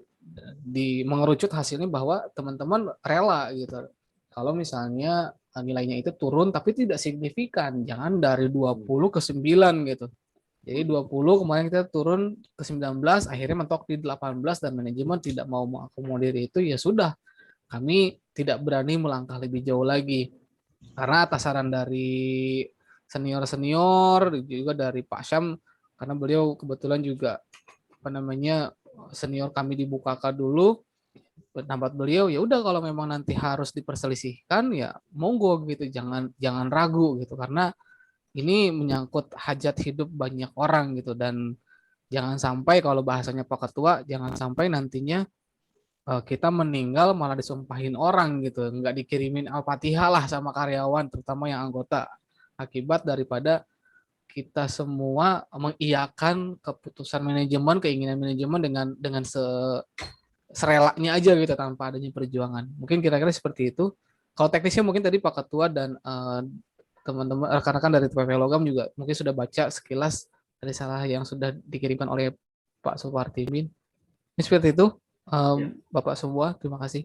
mengerucut hasilnya bahwa teman-teman rela gitu. Kalau misalnya nilainya itu turun tapi tidak signifikan, jangan dari 20 ke 9 gitu. Jadi 20 kemarin kita turun ke 19, akhirnya mentok di 18 dan manajemen tidak mau mengakomodir itu, ya sudah. Kami tidak berani melangkah lebih jauh lagi. Karena atas saran dari senior-senior juga dari Pak Syam, karena beliau kebetulan juga senior kami di Bukaka dulu, pendapat beliau ya udah kalau memang nanti harus diperselisihkan ya monggo gitu, jangan ragu gitu, karena ini menyangkut hajat hidup banyak orang gitu, dan jangan sampai kalau bahasanya Pak Ketua, jangan sampai nantinya kita meninggal malah disumpahin orang gitu, nggak dikirimin Al-Fatihah lah sama karyawan, terutama yang anggota, akibat daripada kita semua mengiyakan keputusan manajemen, keinginan manajemen dengan serelaknya aja gitu tanpa adanya perjuangan. Mungkin kira-kira seperti itu. Kalau teknisnya mungkin tadi Pak Ketua dan teman-teman rekan-rekan dari TPP Logam juga mungkin sudah baca sekilas dari salah yang sudah dikirimkan oleh Pak Supartimin. Ini seperti itu. Bapak semua, terima kasih.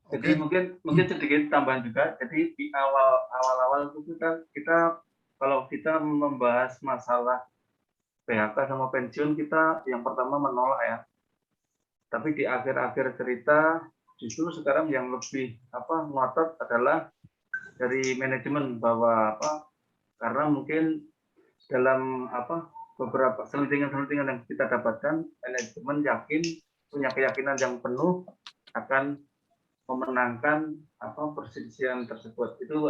Jadi mungkin sedikit tambahan juga. Jadi di awal itu kita kalau kita membahas masalah PHK sama pensiun, kita yang pertama menolak ya. Tapi di akhir-akhir cerita justru sekarang yang lebih ngotot adalah dari manajemen, bahwa karena mungkin dalam beberapa selentingan-selentingan yang kita dapatkan, manajemen yakin, punya keyakinan yang penuh akan memenangkan perselisihan tersebut. Itu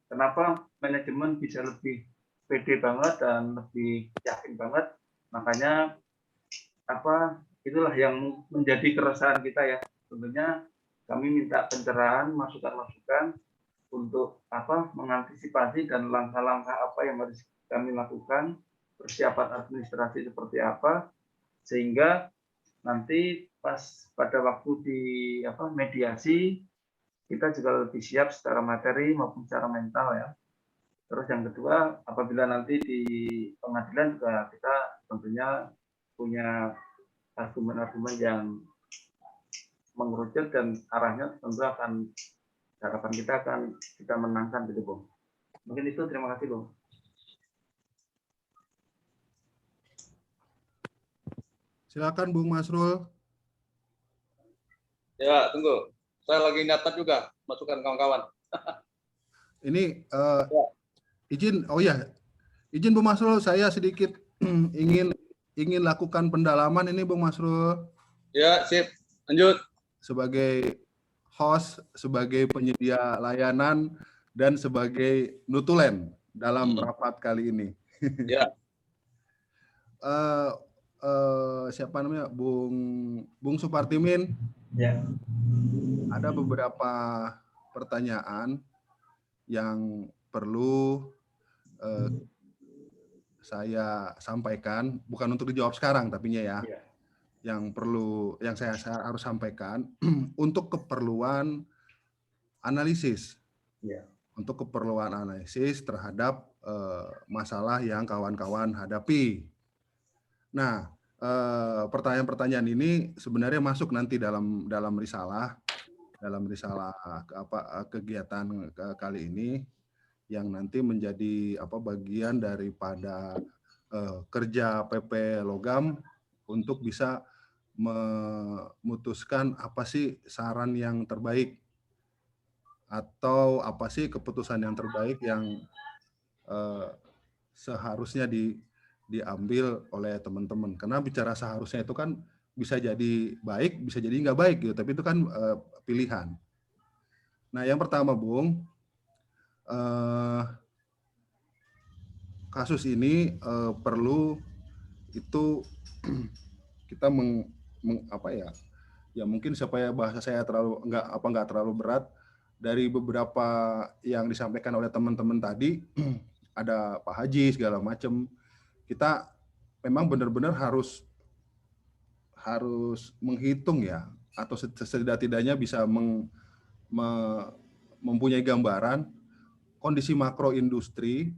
kenapa manajemen bisa lebih pede banget dan lebih yakin banget. Makanya itulah yang menjadi keresahan kita ya. Tentunya kami minta pencerahan, masukan-masukan untuk mengantisipasi dan langkah-langkah apa yang harus kami lakukan, persiapan administrasi seperti apa, sehingga nanti pas pada waktu di mediasi kita juga lebih siap secara materi maupun secara mental ya. Terus yang kedua, apabila nanti di pengadilan juga kita tentunya punya argumen-argumen yang mengerucut dan arahnya tentu akan, harapan kita akan kita menangkan gitu, Bung. Mungkin itu, terima kasih, Bung. Silakan Bung Masrul. Ya, tunggu. Saya lagi nyatat juga masukan kawan-kawan. Ini izin Bung Masrul, saya sedikit ingin lakukan pendalaman ini Bung Masrul. Ya, sip. Lanjut. Sebagai host, sebagai penyedia layanan, dan sebagai nutulen dalam rapat kali ini. Ya. Siapa namanya? Bung Supartimin. Ya. Ada beberapa pertanyaan yang perlu saya sampaikan, bukan untuk dijawab sekarang tapinya ya. Yang saya harus sampaikan untuk keperluan analisis. Untuk keperluan analisis terhadap masalah yang kawan-kawan hadapi. Nah, pertanyaan-pertanyaan ini sebenarnya masuk nanti dalam risalah kegiatan kali ini, yang nanti menjadi bagian daripada kerja PP Logam untuk bisa memutuskan apa sih saran yang terbaik atau apa sih keputusan yang terbaik yang seharusnya diambil oleh teman-teman. Karena bicara seharusnya itu kan bisa jadi baik, bisa jadi nggak baik gitu, tapi itu kan pilihan. Nah, yang pertama, Bung, kasus ini perlu itu kita mungkin supaya bahasa saya nggak terlalu berat, dari beberapa yang disampaikan oleh teman-teman tadi, ada Pak Haji segala macam, kita memang benar-benar harus menghitung ya, atau setidak-tidaknya bisa mempunyai gambaran kondisi makro industri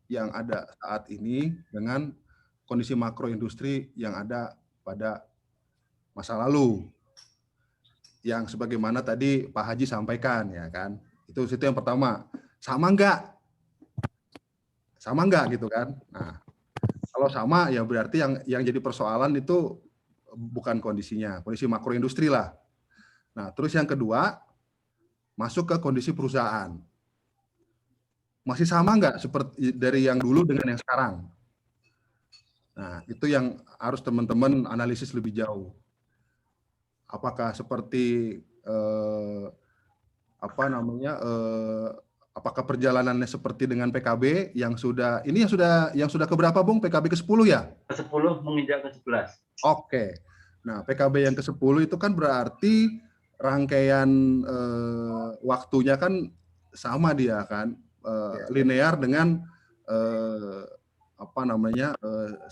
yang ada saat ini dengan kondisi makro industri yang ada pada masa lalu. Yang sebagaimana tadi Pak Haji sampaikan, ya kan. Itu yang pertama. Sama enggak? Sama enggak gitu kan? Nah, kalau sama ya berarti yang jadi persoalan itu bukan kondisinya, kondisi makro industri lah. Nah, terus yang kedua, masuk ke kondisi perusahaan. Masih sama nggak seperti dari yang dulu dengan yang sekarang? Nah, itu yang harus teman-teman analisis lebih jauh. Apakah seperti apakah perjalanannya seperti dengan PKB yang sudah keberapa, Bung? PKB ke-10 ya? Ke-10 menginjak ke-11. Oke. Nah, PKB yang ke-10 itu kan berarti rangkaian waktunya kan sama dia kan, linear dengan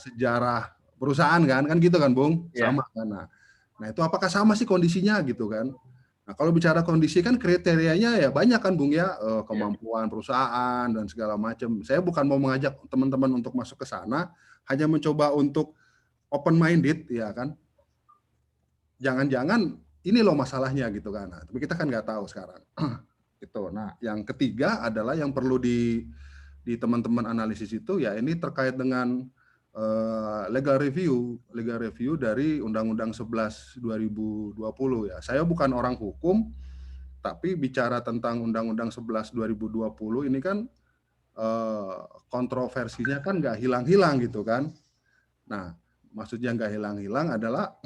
sejarah perusahaan kan gitu kan, Bung? Sama kan. Nah, itu apakah sama sih kondisinya gitu kan? Nah, kalau bicara kondisi kan kriterianya ya banyak kan, Bung ya, kemampuan perusahaan dan segala macam. Saya bukan mau mengajak teman-teman untuk masuk ke sana, hanya mencoba untuk open minded ya kan. Jangan-jangan ini loh masalahnya gitu kan. Nah, tapi kita kan nggak tahu sekarang. Gitu. Nah, yang ketiga adalah yang perlu di teman-teman analisis itu ya ini terkait dengan legal review dari Undang-Undang 11 2020 ya. Saya bukan orang hukum, tapi bicara tentang Undang-Undang 11 2020 ini kan kontroversinya kan nggak hilang-hilang gitu kan. Nah, maksudnya nggak hilang-hilang adalah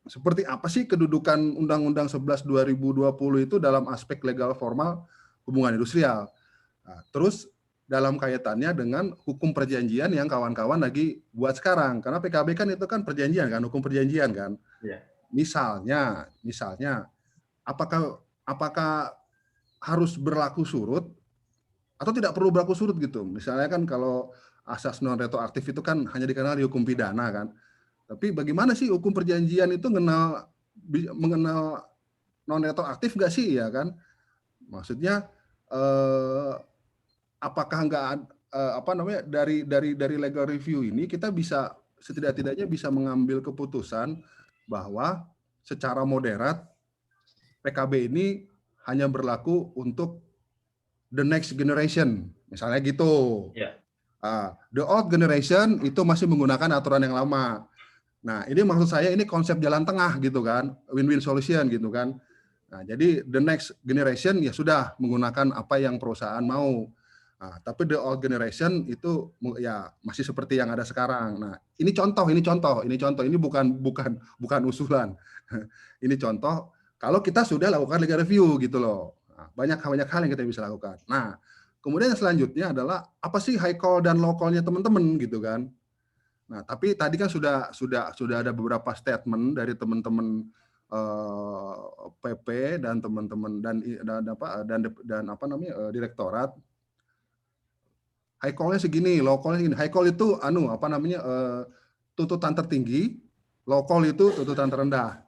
seperti apa sih kedudukan Undang-Undang 11 2020 itu dalam aspek legal formal hubungan industrial. Nah, terus dalam kaitannya dengan hukum perjanjian yang kawan-kawan lagi buat sekarang. Karena PKB kan itu kan perjanjian kan, hukum perjanjian kan. Ya. Misalnya, apakah harus berlaku surut atau tidak perlu berlaku surut gitu. Misalnya kan kalau asas non retroaktif itu kan hanya dikenal di hukum pidana kan. Tapi bagaimana sih hukum perjanjian itu mengenal non retroaktif nggak sih ya kan? Maksudnya apakah dari legal review ini kita bisa setidak-tidaknya bisa mengambil keputusan bahwa secara moderat PKB ini hanya berlaku untuk the next generation, misalnya gitu. Yeah. The old generation itu masih menggunakan aturan yang lama. Nah, ini maksud saya ini konsep jalan tengah gitu kan, win-win solution gitu kan. Nah, jadi the next generation ya sudah menggunakan apa yang perusahaan mau. Nah, tapi the old generation itu ya masih seperti yang ada sekarang. Nah, ini contoh, ini bukan usulan. Ini contoh kalau kita sudah lakukan legal review gitu loh. Nah, banyak hal yang kita bisa lakukan. Nah, kemudian yang selanjutnya adalah apa sih high call dan low call-nya teman-teman gitu kan. Nah, tapi tadi kan sudah ada beberapa statement dari teman-teman PP dan teman-teman direktorat. High call-nya segini, low call-nya segini. High call itu tuntutan tertinggi, low call itu tuntutan terendah.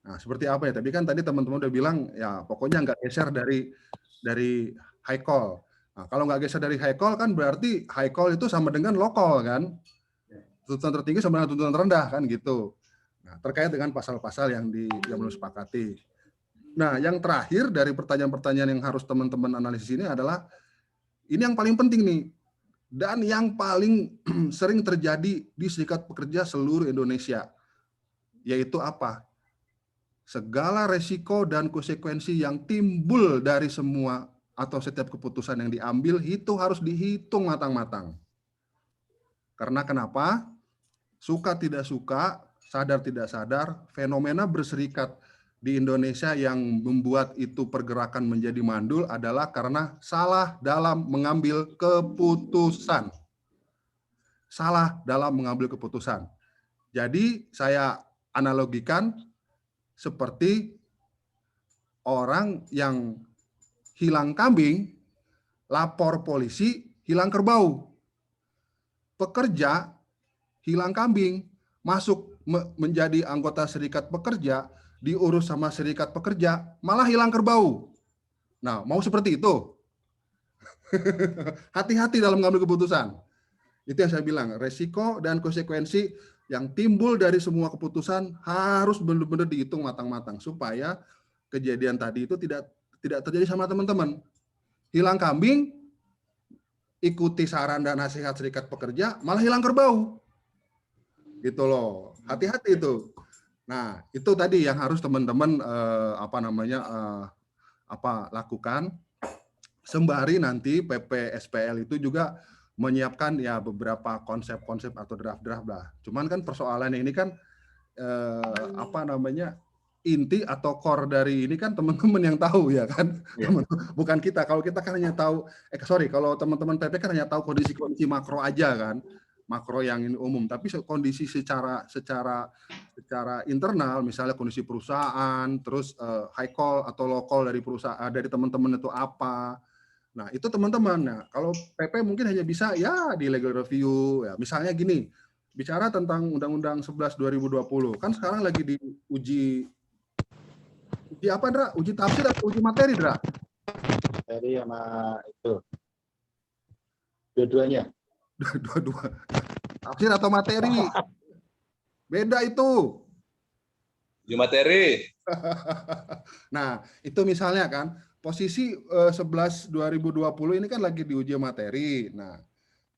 Nah, seperti apa ya? Tadi teman-teman udah bilang ya pokoknya nggak geser dari high call. Nah, kalau nggak geser dari high call kan berarti high call itu sama dengan low call kan? Tuntutan tertinggi sama dengan tuntutan terendah kan gitu. Nah, terkait dengan pasal-pasal yang belum disepakati. Nah, yang terakhir dari pertanyaan-pertanyaan yang harus teman-teman analisis ini adalah ini yang paling penting nih, dan yang paling sering terjadi di Serikat Pekerja seluruh Indonesia, yaitu apa? Segala resiko dan konsekuensi yang timbul dari semua atau setiap keputusan yang diambil itu harus dihitung matang-matang. Karena kenapa? Suka tidak suka, sadar tidak sadar, fenomena berserikat di Indonesia yang membuat itu pergerakan menjadi mandul adalah karena salah dalam mengambil keputusan. Salah dalam mengambil keputusan. Jadi saya analogikan seperti orang yang hilang kambing, lapor polisi, hilang kerbau. Pekerja hilang kambing, masuk menjadi anggota serikat pekerja, diurus sama serikat pekerja, malah hilang kerbau. Nah, mau seperti itu? Hati-hati dalam mengambil keputusan. Itu yang saya bilang, resiko dan konsekuensi yang timbul dari semua keputusan harus benar-benar dihitung matang-matang supaya kejadian tadi itu tidak terjadi sama teman-teman. Hilang kambing, ikuti saran dan nasihat serikat pekerja, malah hilang kerbau. Gitu loh. Hati-hati itu. Nah, itu tadi yang harus teman-teman lakukan. Sembari nanti PP SPL itu juga menyiapkan ya beberapa konsep-konsep atau draft-draft lah. Cuman kan persoalannya ini kan inti atau core dari ini kan teman-teman yang tahu ya kan, bukan kita. Kalau kita kan hanya tahu, kalau teman-teman PP kan hanya tahu kondisi makro aja kan, makro yang ini umum. Tapi kondisi secara internal, misalnya kondisi perusahaan, terus high call atau low call dari perusahaan dari teman-teman itu apa. Nah, itu teman-teman. Nah, kalau PP mungkin hanya bisa ya di legal review. Ya, misalnya gini, bicara tentang Undang-Undang 11 2020. Kan sekarang lagi diuji apa, Dra? Uji tafsir atau uji materi, Dra? Materi sama itu. Dua-duanya. Dua-dua. Tafsir atau materi? Beda itu. Uji materi. Nah, itu misalnya kan, posisi 11 2020 ini kan lagi diuji materi. Nah,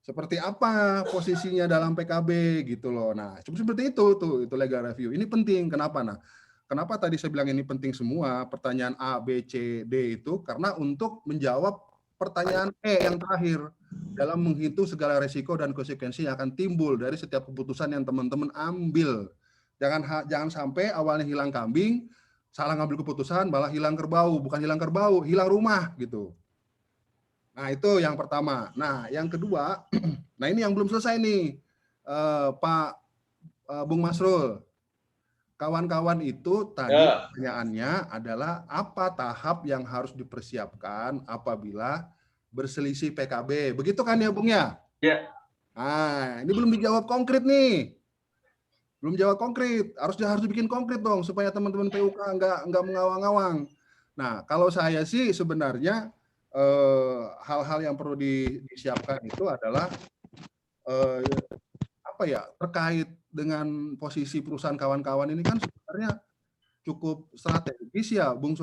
seperti apa posisinya dalam PKB gitu loh. Nah, seperti itu legal review. Ini penting. Kenapa? Nah, kenapa tadi saya bilang ini penting semua, pertanyaan A, B, C, D itu karena untuk menjawab pertanyaan E yang terakhir dalam menghitung segala resiko dan konsekuensi yang akan timbul dari setiap keputusan yang teman-teman ambil. Jangan sampai awalnya hilang kambing, salah ngambil keputusan malah hilang kerbau, bukan hilang kerbau, hilang rumah gitu. Nah, itu yang pertama. Nah, yang kedua, nah ini yang belum selesai nih, Pak Bung Masrul. Kawan-kawan itu tadi pertanyaannya adalah apa tahap yang harus dipersiapkan apabila berselisih PKB. Begitu kan ya, Bung ya? Ya. Nah, ini belum dijawab konkret nih. Belum jawab konkret, harus dibikin konkret dong supaya teman-teman PUK nggak mengawang-awang. Nah, kalau saya sih sebenarnya hal-hal yang perlu disiapkan itu adalah terkait dengan posisi perusahaan kawan-kawan ini kan sebenarnya cukup strategis ya, Bung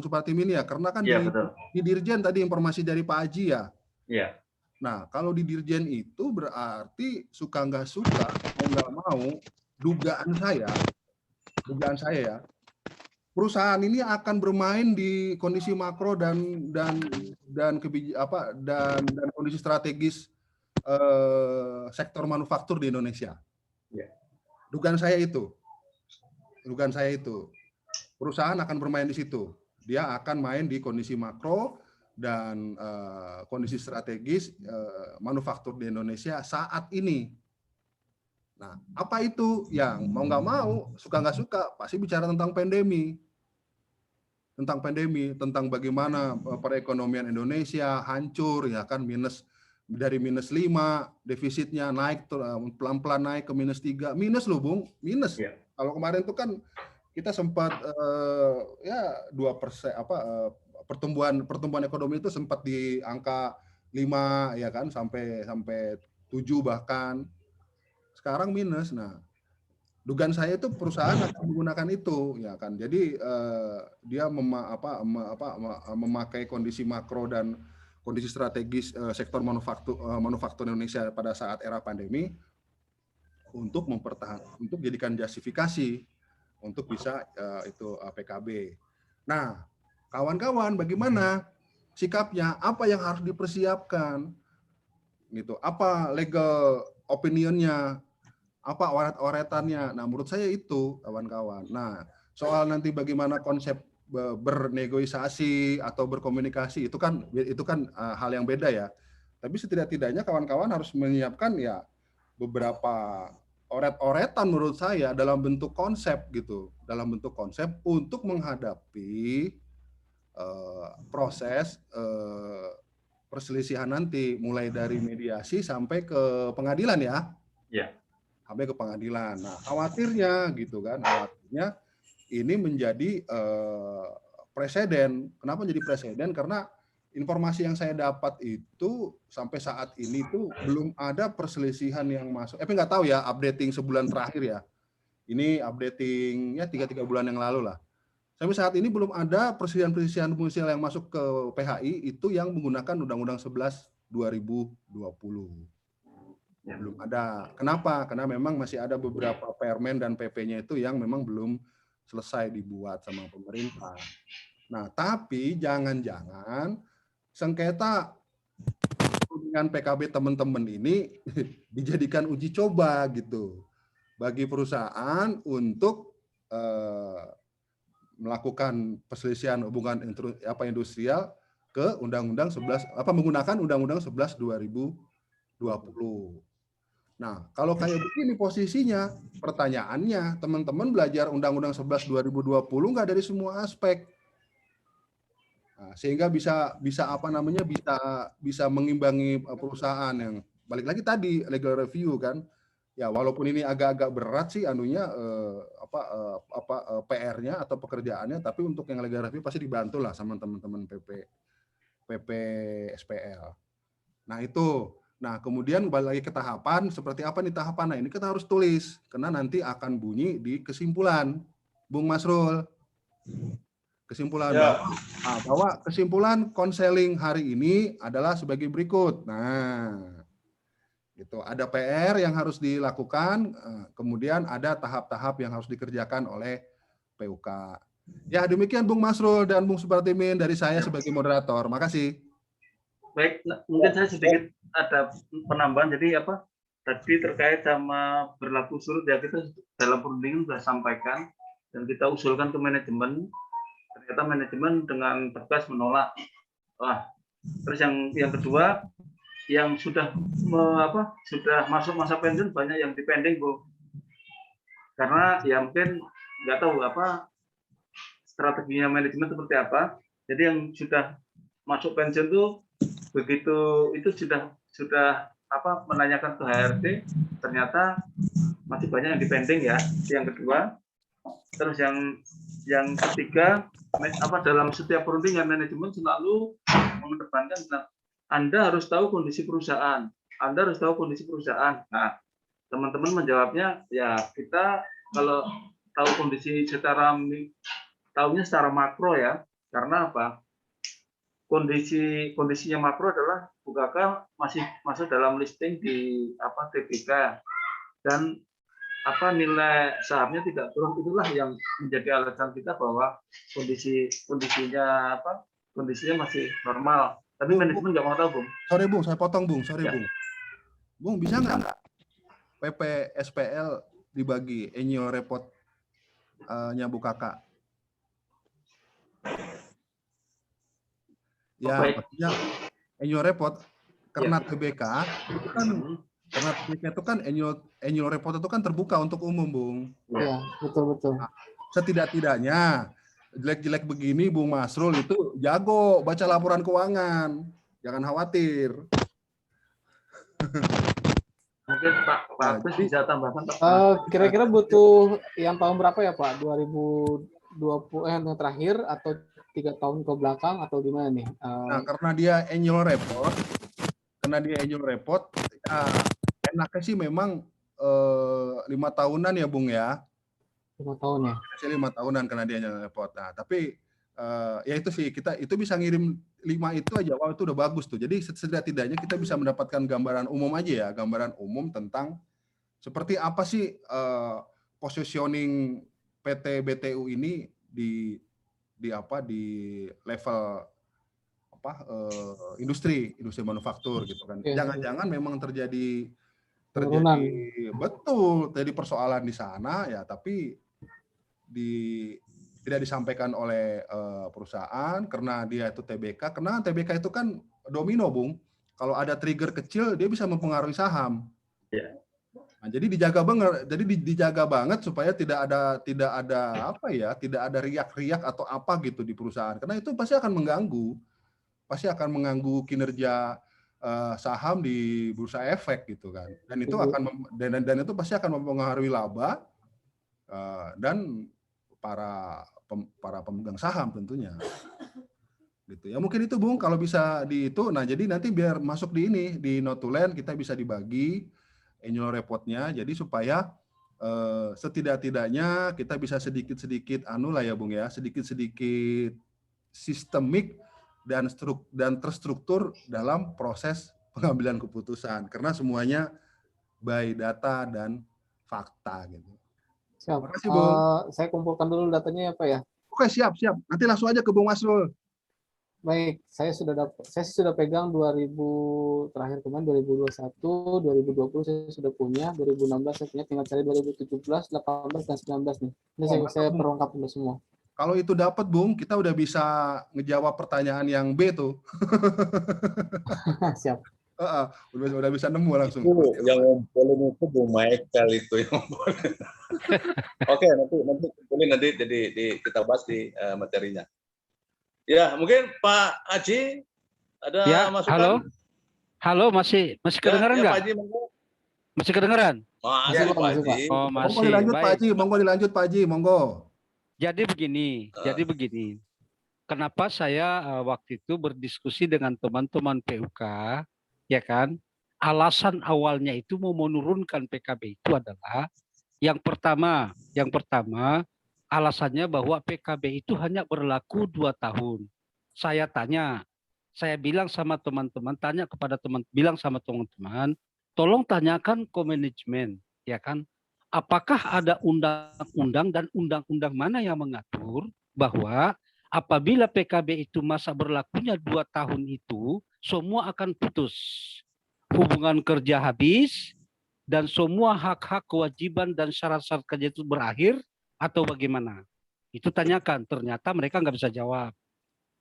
Supartimin ya, karena kan di Dirjen tadi informasi dari Pak Haji ya. Iya. Nah, kalau di Dirjen itu berarti suka nggak suka, mau nggak mau, dugaan saya ya, perusahaan ini akan bermain di kondisi makro dan kondisi strategis sektor manufaktur di Indonesia. Dugaan saya itu, perusahaan akan bermain di situ. Dia akan main di kondisi makro dan kondisi strategis manufaktur di Indonesia saat ini. Nah, apa itu yang mau nggak mau, suka nggak suka, pasti bicara tentang pandemi. Tentang bagaimana perekonomian Indonesia hancur, ya kan, dari -5, defisitnya naik, pelan-pelan naik ke -3. Minus loh, Bung, minus. Yeah. Kalau kemarin itu kan kita sempat 2%, pertumbuhan ekonomi itu sempat di angka 5, ya kan, sampai 7 bahkan. Sekarang minus. Nah, dugaan saya itu perusahaan akan menggunakan itu, ya kan. Jadi dia memakai kondisi makro dan kondisi strategis sektor manufaktur Indonesia pada saat era pandemi untuk jadikan justifikasi untuk bisa itu PKB. Nah, kawan-kawan, bagaimana sikapnya? Apa yang harus dipersiapkan? Gitu. Apa legal opinionnya? Apa oret-oretannya? Nah, menurut saya itu, kawan-kawan. Nah, soal nanti bagaimana konsep bernegosiasi atau berkomunikasi itu kan hal yang beda ya. Tapi setidak-tidaknya kawan-kawan harus menyiapkan ya beberapa oret-oretan menurut saya dalam bentuk konsep gitu, dalam bentuk konsep untuk menghadapi proses perselisihan nanti, mulai dari mediasi sampai ke pengadilan ya. Ya. Sampai ke pengadilan. Nah, khawatirnya gitu kan, ini menjadi preseden. Kenapa jadi preseden? Karena informasi yang saya dapat itu sampai saat ini tuh belum ada perselisihan yang masuk. Nggak tahu ya, updating sebulan terakhir ya. Ini updatingnya 3 bulan yang lalu lah. Sampai saat ini belum ada perselisihan yang masuk ke PHI itu yang menggunakan Undang-Undang 11 2020. Ya, belum ada. Kenapa? Karena memang masih ada beberapa permen dan PP-nya itu yang memang belum selesai dibuat sama pemerintah. Nah, tapi jangan-jangan sengketa dengan PKB teman-teman ini dijadikan uji coba gitu bagi perusahaan untuk melakukan perselisihan hubungan industrial ke Undang-Undang 11 menggunakan Undang-Undang 11 2020. Nah, kalau kayak begini posisinya, pertanyaannya, teman-teman belajar Undang-Undang 11 2020 nggak dari semua aspek. Nah, sehingga bisa mengimbangi perusahaan yang balik lagi tadi legal review kan. Ya, walaupun ini agak-agak berat sih PR-nya atau pekerjaannya, tapi untuk yang legal review pasti dibantu lah sama teman-teman PP SPL. Nah, itu. Nah, kemudian balik lagi ke tahapan, seperti apa nih tahapan? Nah, ini kita harus tulis, karena nanti akan bunyi di kesimpulan, Bung Masrul. Kesimpulan bahwa kesimpulan konseling hari ini adalah sebagai berikut. Nah, itu ada PR yang harus dilakukan, kemudian ada tahap-tahap yang harus dikerjakan oleh PUK. Ya, demikian Bung Masrul dan Bung Supartimin dari saya sebagai moderator. Makasih. Baik, mungkin saya sedikit ada penambahan. Jadi tadi terkait sama berlaku surut ya, kita dalam perundingan sudah sampaikan dan kita usulkan ke manajemen. Ternyata manajemen dengan tegas menolak. Terus yang kedua, yang sudah masuk masa pensiun banyak yang dipending, Bu. Karena ya mungkin nggak tahu strateginya manajemen seperti apa. Jadi yang sudah masuk pensiun tuh begitu itu sudah menanyakan ke HRD, ternyata masih banyak yang dipending ya. Yang kedua, terus yang ketiga, dalam setiap perundingan manajemen selalu mengedepankan Anda harus tahu kondisi perusahaan. Anda harus tahu kondisi perusahaan. Nah, teman-teman menjawabnya ya kita kalau tahu kondisi tahunya secara makro ya. Karena apa? Kondisinya makro adalah UKK masih masuk dalam listing di TBK dan nilai sahamnya tidak turun, itulah yang menjadi alasan kita bahwa kondisinya masih normal. Tapi manajemen nggak mau tahu, Bung. Sorry Bung, saya potong Bung. Sorry ya. Bung, bisa nggak PP SPL dibagi annual report-nya Bu Kakak? Ya, maksudnya annual report karena TBK itu kan karena TBK itu kan annual report itu kan terbuka untuk umum, Bung. Iya, betul. Nah, setidak-tidaknya jelek-jelek begini Bung Masrul itu jago baca laporan keuangan. Jangan khawatir. Mungkin Pak Agus bisa tambahkan. Kira-kira butuh yang tahun berapa ya Pak? 2020 yang terakhir atau 3 tahun ke belakang atau gimana nih? Nah, karena dia annual report, ya, enaknya sih memang 5 tahunan ya Bung ya. 5 tahun ya? 5 tahunan karena dia annual report. Nah, tapi ya itu sih, kita itu bisa ngirim 5 itu aja, itu udah bagus tuh. Jadi setidak-tidaknya kita bisa mendapatkan gambaran umum aja ya, gambaran umum tentang seperti apa sih positioning PT BTU ini di level industri manufaktur gitu kan. Jangan-jangan memang terjadi betul terjadi persoalan di sana ya, tapi tidak disampaikan oleh perusahaan karena dia itu TBK. Karena TBK itu kan domino, Bung. Kalau ada trigger kecil dia bisa mempengaruhi saham. Yeah. Nah, jadi dijaga banget supaya tidak ada riak-riak atau apa gitu di perusahaan, karena itu pasti akan mengganggu kinerja saham di bursa efek gitu kan, dan itu pasti akan mempengaruhi laba dan para pemegang saham tentunya. Gitu ya. Mungkin itu Bung kalau bisa di itu. Nah, jadi nanti biar masuk di ini di notulen kita bisa dibagi annual report-nya jadi supaya setidak-tidaknya kita bisa sedikit-sedikit ya Bung ya, sedikit-sedikit sistemik dan terstruktur dalam proses pengambilan keputusan karena semuanya by data dan fakta gitu. Siap. Terima kasih, Bung. Saya kumpulkan dulu datanya ya Pak ya. Oke, siap. Nanti langsung aja ke Bung Masrul. Baik, saya sudah pegang 2000 terakhir kemarin 2021, 2020 saya sudah punya, 2016 saya punya, tinggal cari 2017, 18 dan 19 nih. Ini saya perlengkap semua. Kalau itu dapat Bung, kita udah bisa ngejawab pertanyaan yang B tuh. Siap. Udah bisa nemu langsung. Itu yang ngumpulin itu Bung Michael itu yang ngumpulin. Oke, nanti kumpulin nanti jadi kita bahas di materinya. Ya, mungkin Pak Haji ada ya, masukan? Halo, masih kedengeran nggak? Pak Haji, masih kedengeran? Masih, Pak Haji. Oh, masih. Monggo dilanjut Pak Haji, Pak Haji, monggo. Jadi begini. Kenapa saya waktu itu berdiskusi dengan teman-teman PUK, ya kan? Alasan awalnya itu mau menurunkan PKB itu adalah yang pertama alasannya bahwa PKB itu hanya berlaku 2 tahun. Saya bilang sama teman-teman, bilang sama teman-teman, tolong tanyakan ke manajemen, ya kan? Apakah ada undang-undang dan undang-undang mana yang mengatur bahwa apabila PKB itu masa berlakunya 2 tahun itu, semua akan putus. Hubungan kerja habis, dan semua hak-hak, kewajiban, dan syarat-syarat kerja itu berakhir, atau bagaimana? Itu tanyakan. Ternyata mereka nggak bisa jawab.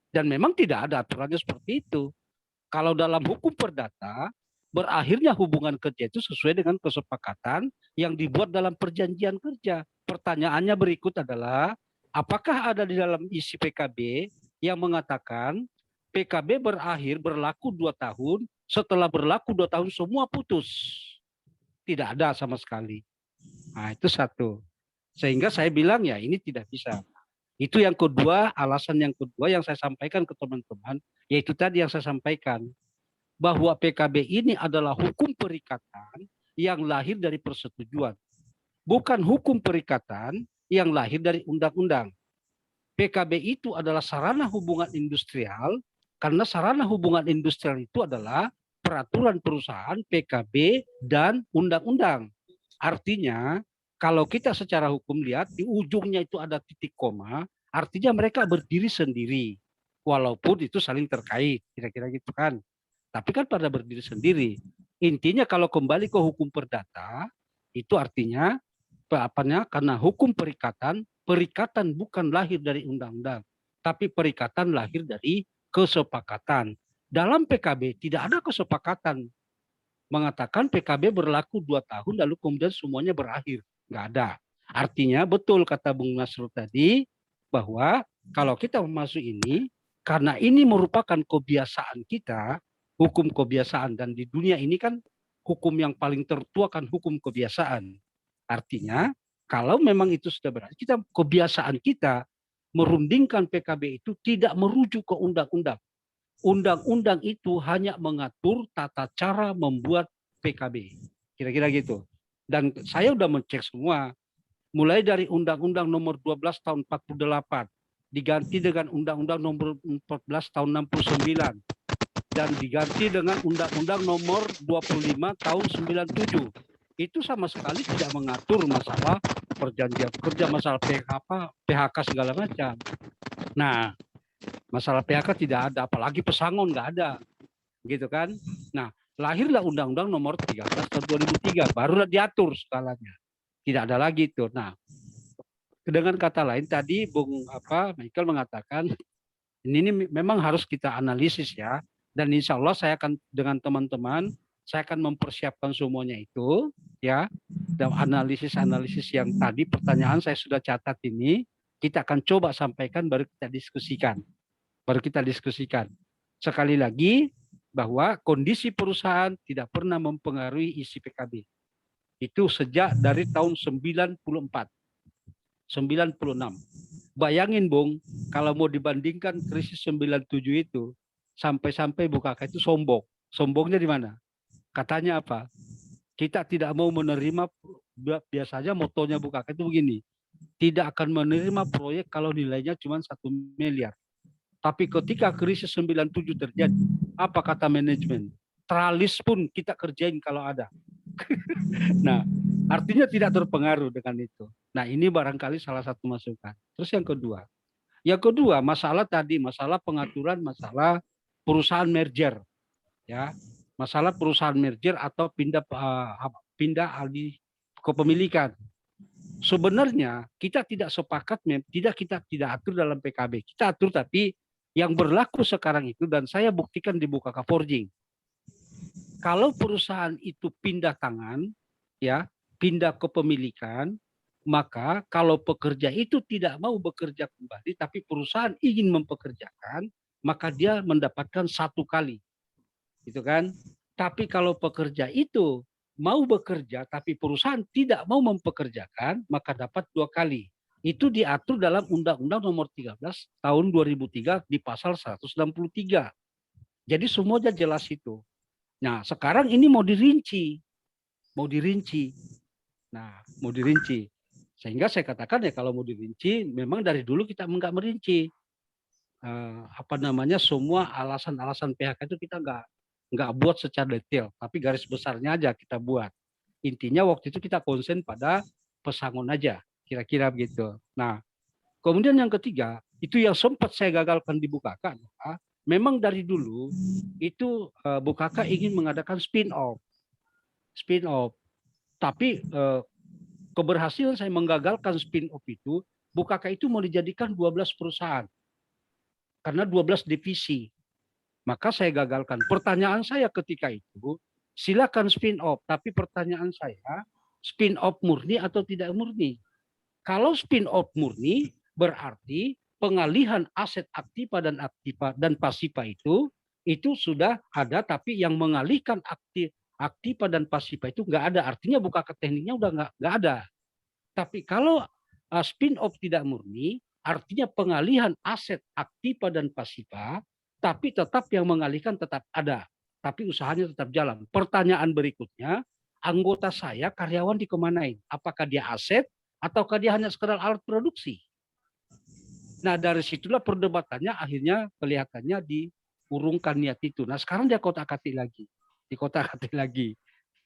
Dan memang tidak ada aturannya seperti itu. Kalau dalam hukum perdata, berakhirnya hubungan kerja itu sesuai dengan kesepakatan yang dibuat dalam perjanjian kerja. Pertanyaannya berikut adalah, apakah ada di dalam isi PKB yang mengatakan PKB berlaku 2 tahun, setelah berlaku 2 tahun semua putus? Tidak ada sama sekali. Nah, itu satu. Sehingga saya bilang ya ini tidak bisa. Itu yang kedua, alasan yang kedua yang saya sampaikan ke teman-teman, yaitu tadi yang saya sampaikan, bahwa PKB ini adalah hukum perikatan yang lahir dari persetujuan. Bukan hukum perikatan yang lahir dari undang-undang. PKB itu adalah sarana hubungan industrial, karena sarana hubungan industrial itu adalah peraturan perusahaan, PKB, dan undang-undang. Artinya, kalau kita secara hukum lihat di ujungnya itu ada titik koma, artinya mereka berdiri sendiri. Walaupun itu saling terkait, kira-kira gitu kan. Tapi kan pada berdiri sendiri. Intinya kalau kembali ke hukum perdata, itu artinya karena hukum perikatan bukan lahir dari undang-undang, tapi perikatan lahir dari kesepakatan. Dalam PKB tidak ada kesepakatan mengatakan PKB berlaku 2 tahun lalu kemudian semuanya berakhir. Nggak ada. Artinya betul kata Bung Nasrul tadi bahwa kalau kita masuk ini, karena ini merupakan kebiasaan kita, hukum kebiasaan, dan di dunia ini kan hukum yang paling tertua kan hukum kebiasaan. Artinya kalau memang itu sudah berakhir, kebiasaan kita merundingkan PKB itu tidak merujuk ke undang-undang. Undang-undang itu hanya mengatur tata cara membuat PKB. Kira-kira gitu. Dan saya sudah mencek semua. Mulai dari Undang-Undang nomor 12 tahun 48. Diganti dengan Undang-Undang nomor 14 tahun 69. Dan diganti dengan Undang-Undang nomor 25 tahun 97. Itu sama sekali tidak mengatur masalah perjanjian kerja, masalah PHK segala macam. Nah, masalah PHK tidak ada, apalagi pesangon nggak ada, gitu kan? Nah, lahirlah Undang-Undang nomor 13 tahun 2003, barulah diatur skalanya. Tidak ada lagi itu. Nah, dengan kata lain tadi Bung Michael mengatakan ini memang harus kita analisis ya. Dan insya Allah saya akan dengan teman-teman saya akan mempersiapkan semuanya itu ya. Dan analisis yang tadi pertanyaan saya sudah catat ini. Kita akan coba sampaikan baru kita diskusikan. Sekali lagi bahwa kondisi perusahaan tidak pernah mempengaruhi isi PKB. Itu sejak dari tahun 94. 96. Bayangin Bung, kalau mau dibandingkan krisis 97 itu, sampai-sampai Bukaka itu sombong. Sombongnya di mana? Katanya apa? Kita tidak mau menerima, biasanya motonya Bukaka itu begini, tidak akan menerima proyek kalau nilainya cuma 1 miliar. Tapi ketika krisis 97 terjadi, apa kata manajemen? Tralis pun kita kerjain kalau ada. Nah, artinya tidak terpengaruh dengan itu. Nah, ini barangkali salah satu masukan. Terus yang kedua, masalah tadi, masalah pengaturan, masalah perusahaan merger, ya, masalah perusahaan merger atau pindah alih kepemilikan. Sebenarnya kita tidak sepakat, kita tidak atur dalam PKB. Kita atur, tapi yang berlaku sekarang itu, dan saya buktikan di Bukaka Forging. Kalau perusahaan itu pindah tangan, ya, pindah kepemilikan, maka kalau pekerja itu tidak mau bekerja kembali, tapi perusahaan ingin mempekerjakan, maka dia mendapatkan 1 kali, gitu kan? Tapi kalau pekerja itu mau bekerja, tapi perusahaan tidak mau mempekerjakan, maka dapat 2 kali. Itu diatur dalam Undang-Undang Nomor 13 Tahun 2003 di Pasal 163. Jadi semuanya jelas itu. Nah, sekarang ini mau dirinci. Nah, mau dirinci. Sehingga saya katakan ya kalau mau dirinci, memang dari dulu kita enggak merinci. Semua alasan-alasan PHK itu kita enggak buat secara detail, tapi garis besarnya aja kita buat. Intinya waktu itu kita konsen pada pesangon aja, kira-kira begitu. Nah, kemudian yang ketiga, itu yang sempat saya gagalkan di Bukaka. Memang dari dulu itu Bukaka ingin mengadakan spin-off. Tapi keberhasilan saya menggagalkan spin-off itu, Bukaka itu mau dijadikan 12 perusahaan. Karena 12 divisi. Maka saya gagalkan. Pertanyaan saya ketika itu, silakan spin-off. Tapi pertanyaan saya, spin-off murni atau tidak murni? Kalau spin-off murni, berarti pengalihan aset aktiva dan pasipa itu sudah ada, tapi yang mengalihkan aktiva dan pasipa itu nggak ada. Artinya Bukaka tekniknya udah nggak ada. Tapi kalau spin-off tidak murni, artinya pengalihan aset aktiva dan pasipa, tapi tetap yang mengalihkan tetap ada. Tapi usahanya tetap jalan. Pertanyaan berikutnya, anggota saya karyawan dikemanain? Apakah dia aset ataukah dia hanya sekedar alat produksi? Nah, dari situlah perdebatannya akhirnya kelihatannya diurungkan niat itu. Nah, sekarang dia kotak-katik lagi.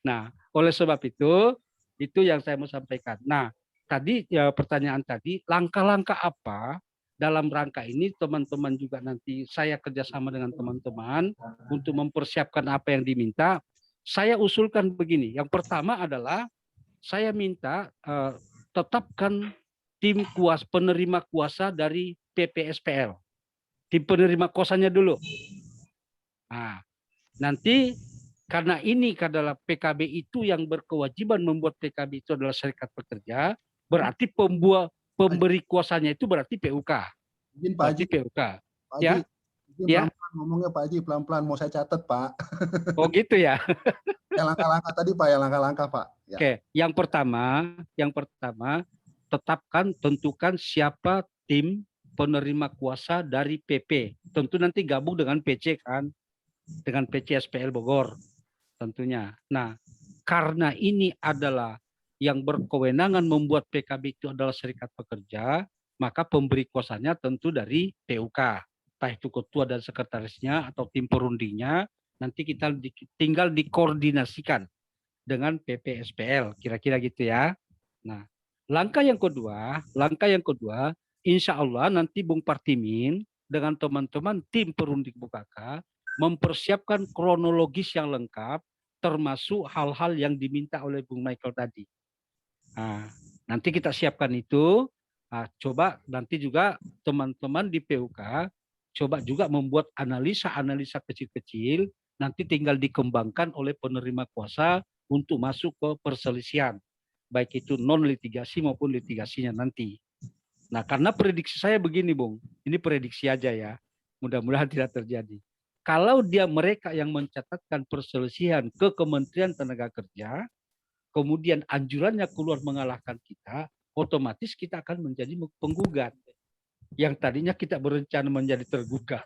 Nah, oleh sebab itu yang saya mau sampaikan. Nah, tadi ya pertanyaan tadi, langkah-langkah apa dalam rangka ini, teman-teman juga nanti saya kerjasama dengan teman-teman untuk mempersiapkan apa yang diminta. Saya usulkan begini. Yang pertama adalah saya minta tetapkan tim penerima kuasa dari PPSPL. Tim penerima kuasanya dulu. Nah, nanti karena ini adalah PKB itu yang berkewajiban membuat PKB itu adalah serikat pekerja, berarti pemberi kuasanya itu berarti PUK. Izin Pak Haji. PUK. Pak Ya. Haji, Ya. pelan-pelan ngomongnya Pak Haji, pelan-pelan mau saya catat Pak. Oh gitu ya. Yang langkah-langkah tadi Pak, yang langkah-langkah Pak. Ya. Oke, yang pertama tentukan siapa tim penerima kuasa dari PP. Tentu nanti gabung dengan PC kan, dengan PC SPL Bogor tentunya. Nah, karena ini adalah yang berkewenangan membuat PKB itu adalah serikat pekerja, maka pemberi kuasanya tentu dari PUK. Entah itu ketua dan sekretarisnya atau tim perundingnya, nanti kita tinggal dikoordinasikan dengan PPSPL, kira-kira gitu ya. Nah, langkah yang kedua, insya Allah nanti Bung Partimin dengan teman-teman tim perunding Bukaka mempersiapkan kronologis yang lengkap, termasuk hal-hal yang diminta oleh Bung Michael tadi. Nah, nanti kita siapkan itu. Nah, coba nanti juga teman-teman di PUK coba juga membuat analisa kecil-kecil, nanti tinggal dikembangkan oleh penerima kuasa untuk masuk ke perselisihan, baik itu non litigasi maupun litigasinya nanti. Nah, karena prediksi saya begini, Bung, ini prediksi aja ya, mudah-mudahan tidak terjadi. Kalau mereka yang mencatatkan perselisihan ke Kementerian Tenaga Kerja, kemudian anjurannya keluar mengalahkan kita, otomatis kita akan menjadi penggugat. Yang tadinya kita berencana menjadi tergugat,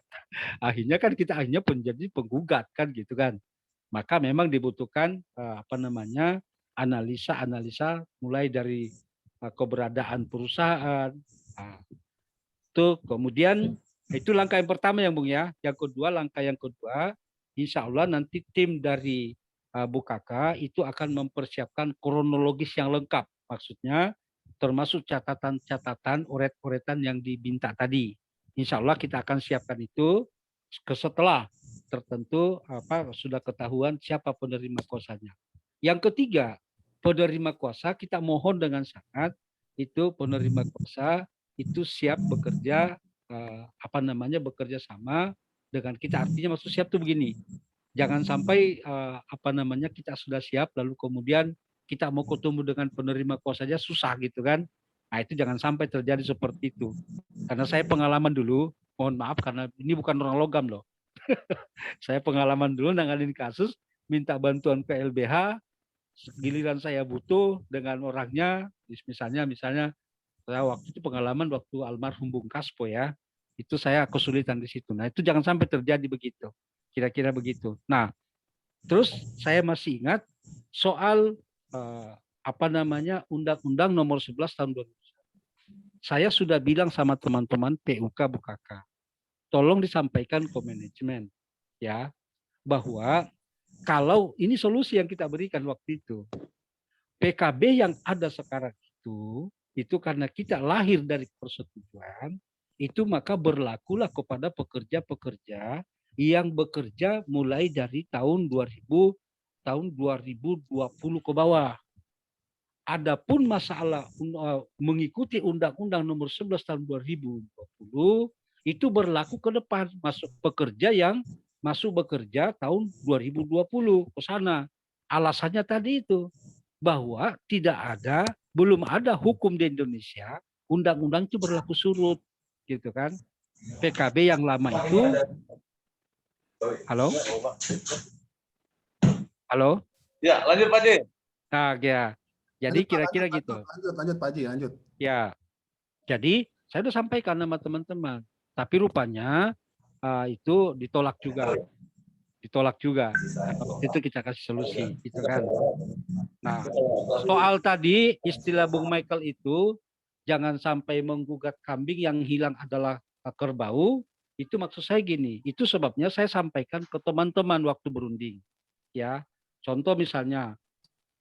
akhirnya kan kita akhirnya menjadi penggugat kan gitu kan. Maka memang dibutuhkan analisa mulai dari keberadaan perusahaan. Itu kemudian itu langkah yang pertama ya Bung ya. Langkah yang kedua, insya Allah nanti tim dari BUKK itu akan mempersiapkan kronologis yang lengkap. Maksudnya termasuk catatan-catatan, oret-oretan yang diminta tadi. Insya Allah kita akan siapkan itu setelah tertentu sudah ketahuan siapa penerima kuasanya. Yang ketiga, penerima kuasa kita mohon dengan sangat itu penerima kuasa itu siap bekerja bekerja sama dengan kita. Artinya maksud siap tuh begini. Jangan sampai kita sudah siap lalu kemudian kita mau ketemu dengan penerima kuasanya susah gitu kan. Nah, itu jangan sampai terjadi seperti itu. Karena saya pengalaman dulu, mohon maaf karena ini bukan orang logam loh. Saya pengalaman dulu nanganin kasus, minta bantuan ke LBH, giliran saya butuh dengan orangnya, misalnya saya waktu itu pengalaman waktu almarhum Bung Kaspo ya, itu saya kesulitan di situ. Nah, itu jangan sampai terjadi begitu. Kira-kira begitu. Nah, terus saya masih ingat soal Undang-Undang Nomor 11 tahun 2001. Saya sudah bilang sama teman-teman PUK BUKK, tolong disampaikan ke manajemen ya, bahwa kalau ini solusi yang kita berikan waktu itu, PKB yang ada sekarang itu karena kita lahir dari persetujuan, itu maka berlakulah kepada pekerja-pekerja yang bekerja mulai dari tahun 2020 ke bawah. Adapun masalah mengikuti Undang-Undang Nomor 11 tahun 2020 itu berlaku ke depan, masuk pekerja yang masuk bekerja tahun 2020 ke sana. Alasannya tadi itu bahwa belum ada hukum di Indonesia, undang-undang itu berlaku surut, gitu kan? PKB yang lama itu, halo? Ya, lanjut Pak Haji. Nah, ya. Jadi kira-kira gitu. Lanjut Pak Haji, lanjut. Ya, jadi saya sudah sampaikan sama teman-teman, tapi rupanya itu ditolak juga. Nah, itu kita kasih solusi, gitu kan. Nah, soal tadi istilah Bung Michael itu jangan sampai menggugat kambing yang hilang adalah kerbau. Itu maksud saya gini. Itu sebabnya saya sampaikan ke teman-teman waktu berunding. Ya, contoh misalnya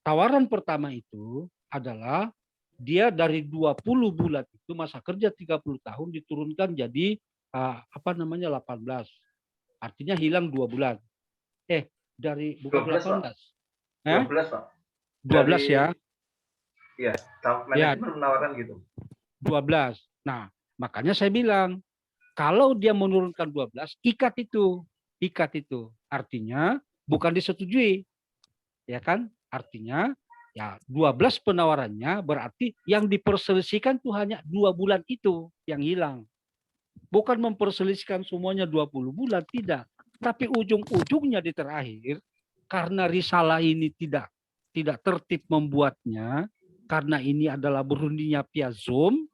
tawaran pertama itu adalah dia dari 20 bulan itu masa kerja 30 tahun diturunkan jadi 18. Artinya hilang 2 bulan. Dari bukan 12, 18. 12, Pak. 12 ya. Iya, manajemen menawarkan gitu. 12. Nah, makanya saya bilang kalau dia menurunkan 12, ikat itu. Artinya bukan disetujui. Ya kan? Artinya ya 12 penawarannya berarti yang diperselisihkan tuh hanya 2 bulan itu yang hilang. Bukan memperselisihkan semuanya 20 bulan, tidak. Tapi ujung-ujungnya di terakhir, karena risalah ini tidak tertib membuatnya, karena ini adalah berundingnya via Zoom,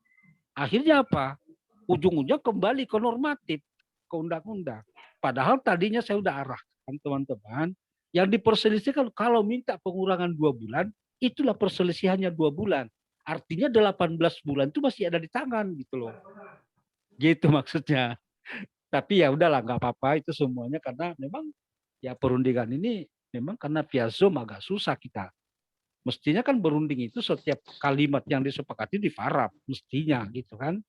akhirnya apa? Ujung-ujungnya kembali ke normatif, ke undang-undang. Padahal tadinya saya sudah arahkan teman-teman, yang diperselisihkan kalau minta pengurangan 2 bulan, itulah perselisihannya 2 bulan. Artinya 18 bulan itu masih ada di tangan gitu loh. Gitu maksudnya. Tapi ya udahlah nggak apa-apa itu semuanya karena memang ya perundingan ini memang karena via Zoom agak susah kita. Mestinya kan berunding itu setiap kalimat yang disepakati difarap mestinya gitu kan.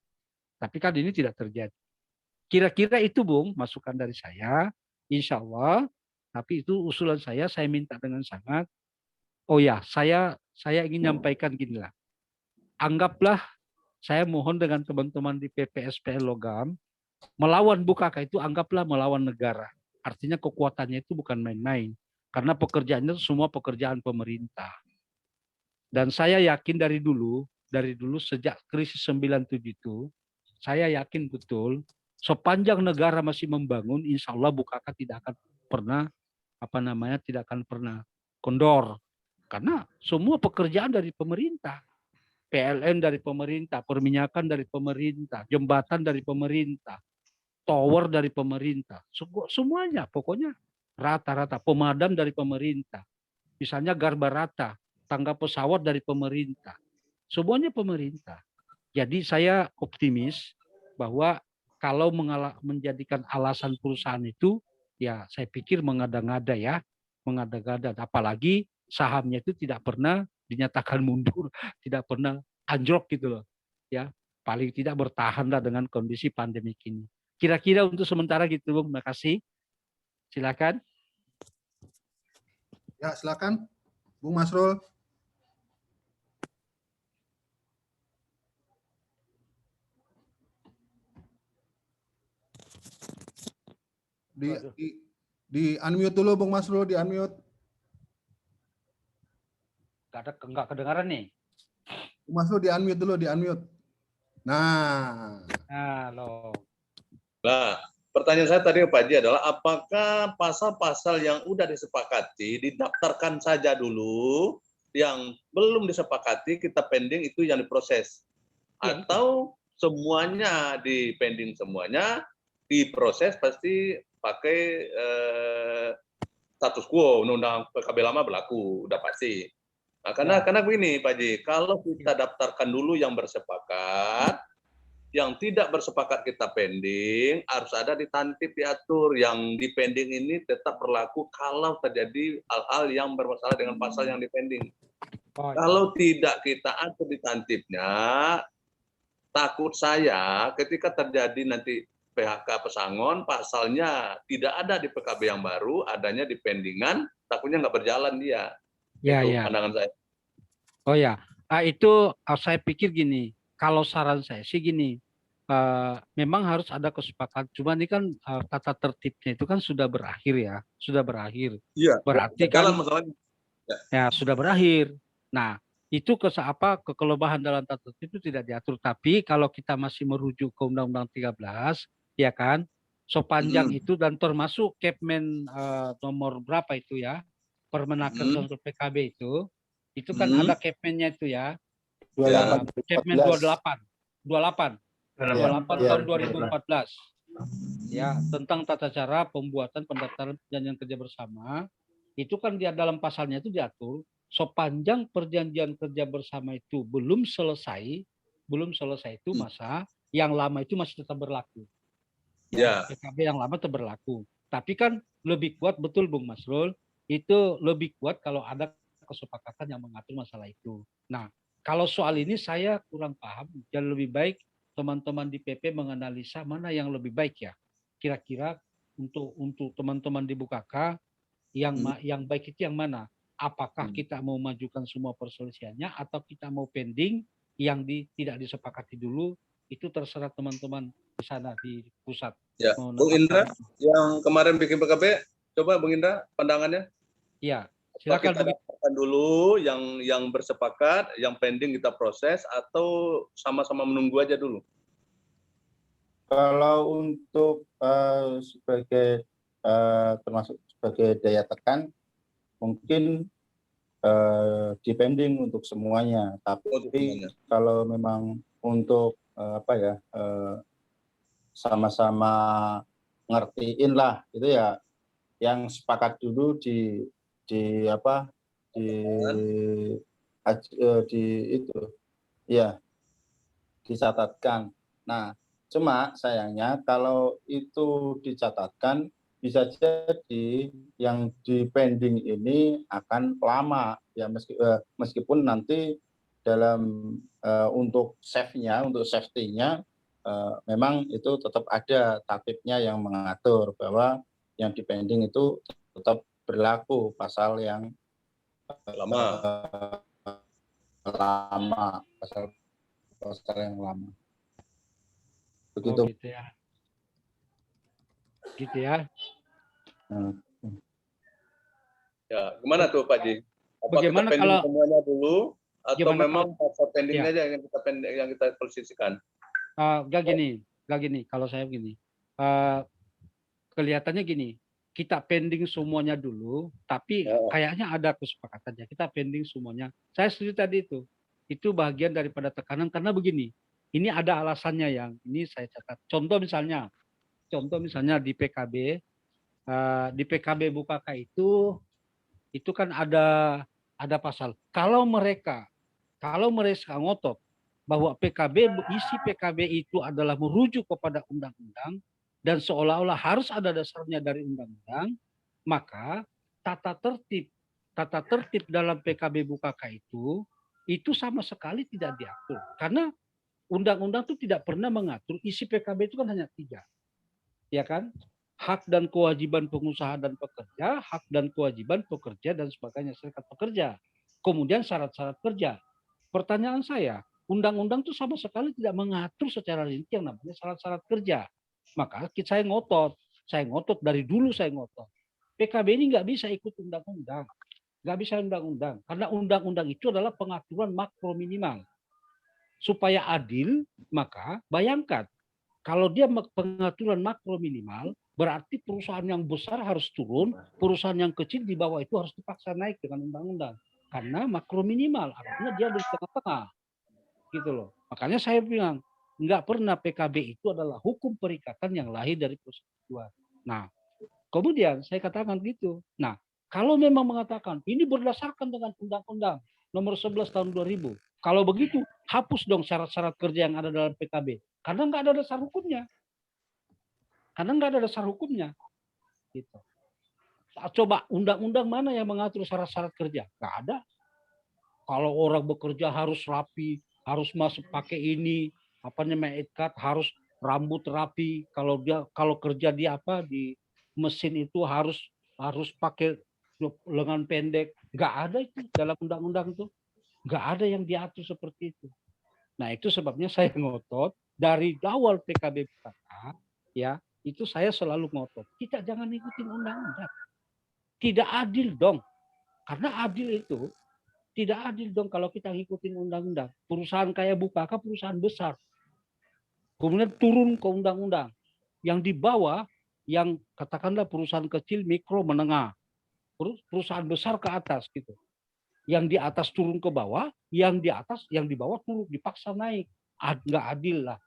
Tapi kan ini tidak terjadi. Kira-kira itu Bung masukan dari saya. Insya Allah. Tapi itu usulan saya minta dengan sangat. Oh ya, saya ingin nyampaikan ginilah. Anggaplah saya mohon dengan teman-teman di PPSPL Logam, melawan BUKK itu anggaplah melawan negara. Artinya kekuatannya itu bukan main-main. Karena pekerjaannya itu semua pekerjaan pemerintah. Dan saya yakin dari dulu sejak krisis 97 itu, saya yakin betul sepanjang negara masih membangun, insya Allah BUKK tidak akan pernah tidak akan pernah kendor. Karena semua pekerjaan dari pemerintah. PLN dari pemerintah, perminyakan dari pemerintah, jembatan dari pemerintah, tower dari pemerintah, semuanya pokoknya rata-rata, pemadam dari pemerintah, misalnya garba rata, tangga pesawat dari pemerintah, semuanya pemerintah. Jadi saya optimis bahwa kalau menjadikan alasan perusahaan itu, ya saya pikir mengada-ngada ya, mengada-ngada. Apalagi sahamnya itu tidak pernah dinyatakan mundur, tidak pernah anjlok gitu loh. Ya, paling tidak bertahanlah dengan kondisi pandemi ini. Kira-kira untuk sementara gitu, Bung. Terima kasih. Silakan. Ya, silakan, Bung Masrul. Di unmute dulu, Bung Masrul, di unmute. Nggak kedengaran nih. Bung Masrul di unmute dulu, di unmute. Nah. Halo. Nah, pertanyaan saya tadi Pak Haji adalah apakah pasal-pasal yang udah disepakati didaftarkan saja dulu, yang belum disepakati kita pending itu yang diproses, atau semuanya di pending semuanya diproses pasti pakai status quo, undang-undang PKB lama berlaku, udah pasti. Nah, karena begini Pak Haji, kalau kita daftarkan dulu yang bersepakat, yang tidak bersepakat kita pending, harus ada di tantip diatur. Yang di pending ini tetap berlaku kalau terjadi hal-hal yang bermasalah dengan pasal yang di pending. Kalau tidak kita atur di tantipnya, takut saya ketika terjadi nanti PHK pesangon, pasalnya tidak ada di PKB yang baru, adanya di pendingan, takutnya nggak berjalan dia. Ya, itu ya. pandangan saya. Oh ya, itu saya pikir gini, kalau saran saya sih gini, memang harus ada kesepakatan. Cuma ini kan tata tertibnya itu kan sudah berakhir ya, sudah berakhir. Iya. Berarti kan masalahnya. ya sudah berakhir. Nah, itu kekelebahan dalam tata tertib itu tidak diatur. Tapi kalau kita masih merujuk ke Undang-Undang 13, ya kan, sepanjang itu dan termasuk Kepmen nomor berapa itu ya, Permenaker untuk PKB itu kan ada Kepmennya itu ya. 28. Kepmen 28 tahun 2014. Ya, tentang tata cara pembuatan pendaftaran perjanjian kerja bersama. Itu kan dia dalam pasalnya itu diatur sepanjang perjanjian kerja bersama itu belum selesai itu masa yang lama itu masih tetap berlaku. Ya, PKB yang lama tetap berlaku. Tapi kan lebih kuat betul Bung Masrul, itu lebih kuat kalau ada kesepakatan yang mengatur masalah itu. Nah, kalau soal ini saya kurang paham, jadi lebih baik teman-teman di PP menganalisa mana yang lebih baik ya. Kira-kira untuk teman-teman di BUKK yang baik itu yang mana? Apakah kita mau majukan semua perselisihannya atau kita mau pending yang tidak disepakati dulu, itu terserah teman-teman di sana di pusat. Ya, Bung Indra yang kemarin bikin PKB, coba Bung Indra pandangannya. Iya, silakan. Kita dapatkan dulu yang bersepakat, yang pending kita proses, atau sama-sama menunggu aja dulu? Kalau untuk sebagai termasuk sebagai daya tekan, mungkin depending untuk semuanya. Tapi kalau memang untuk sama-sama ngertiin lah, itu ya yang sepakat dulu dicatatkan. Nah, cuma sayangnya kalau itu dicatatkan, bisa jadi yang di pending ini akan lama ya, meskipun nanti dalam untuk save-nya, untuk safety-nya memang itu tetap ada tatibnya yang mengatur bahwa yang di pending itu tetap berlaku pasal yang lama, pasal yang lama. Begitu. Oh, gitu ya. Ya, gimana tuh Pak Ji? Apa bagaimana kita pending kalau semuanya dulu, atau memang pasal pendingnya ya, aja yang kita posisikan? Gak gini. Kalau saya begini, kelihatannya gini, kita pending semuanya dulu, tapi kayaknya ada kesepakatannya. Kita pending semuanya. Saya setuju tadi itu. Itu bagian daripada tekanan karena begini. Ini ada alasannya yang ini saya catat. Contoh misalnya di PKB Bukaka itu kan ada pasal. Kalau mereka ngotot bahwa isi PKB itu adalah merujuk kepada undang-undang dan seolah-olah harus ada dasarnya dari undang-undang, maka tata tertib dalam PKB Bukaka itu sama sekali tidak diatur. Karena undang-undang itu tidak pernah mengatur isi PKB itu kan hanya 3. Ya kan? Hak dan kewajiban pengusaha dan pekerja, hak dan kewajiban pekerja dan sebagainya serikat pekerja. Kemudian syarat-syarat kerja. Pertanyaan saya, undang-undang itu sama sekali tidak mengatur secara rinci yang namanya syarat-syarat kerja. Maka saya ngotot dari dulu saya ngotot. PKB ini nggak bisa ikut undang-undang. Nggak bisa undang-undang. Karena undang-undang itu adalah pengaturan makro minimal. Supaya adil, maka bayangkan, kalau dia pengaturan makro minimal, berarti perusahaan yang besar harus turun, perusahaan yang kecil di bawah itu harus dipaksa naik dengan undang-undang. Karena makro minimal, artinya dia di tengah-tengah. Gitu loh. Makanya saya bilang, nggak pernah PKB itu adalah hukum perikatan yang lahir dari persetujuan. Nah, kemudian saya katakan gitu. Nah, kalau memang mengatakan ini berdasarkan dengan Undang-Undang Nomor 11 Tahun 2000, kalau begitu hapus dong syarat-syarat kerja yang ada dalam PKB, karena nggak ada dasar hukumnya. Gitu. Coba undang-undang mana yang mengatur syarat-syarat kerja? Nggak ada. Kalau orang bekerja harus rapi, harus masuk pakai ini, ikat, harus rambut rapi. Kalau kerja di mesin itu harus pakai lengan pendek. Nggak ada itu dalam undang-undang itu. Nggak ada yang diatur seperti itu. Nah, itu sebabnya saya ngotot dari awal PKB Bukaka, ya, itu saya selalu ngotot. Kita jangan ikutin undang-undang. Tidak adil dong. Karena tidak adil dong kalau kita ngikutin undang-undang. Perusahaan kayak Bukaka perusahaan besar. Kemudian turun ke undang-undang. Yang di bawah, yang katakanlah perusahaan kecil, mikro, menengah. Perusahaan besar ke atas gitu. Yang di atas turun ke bawah, yang di bawah turun, dipaksa naik. Nggak adil lah.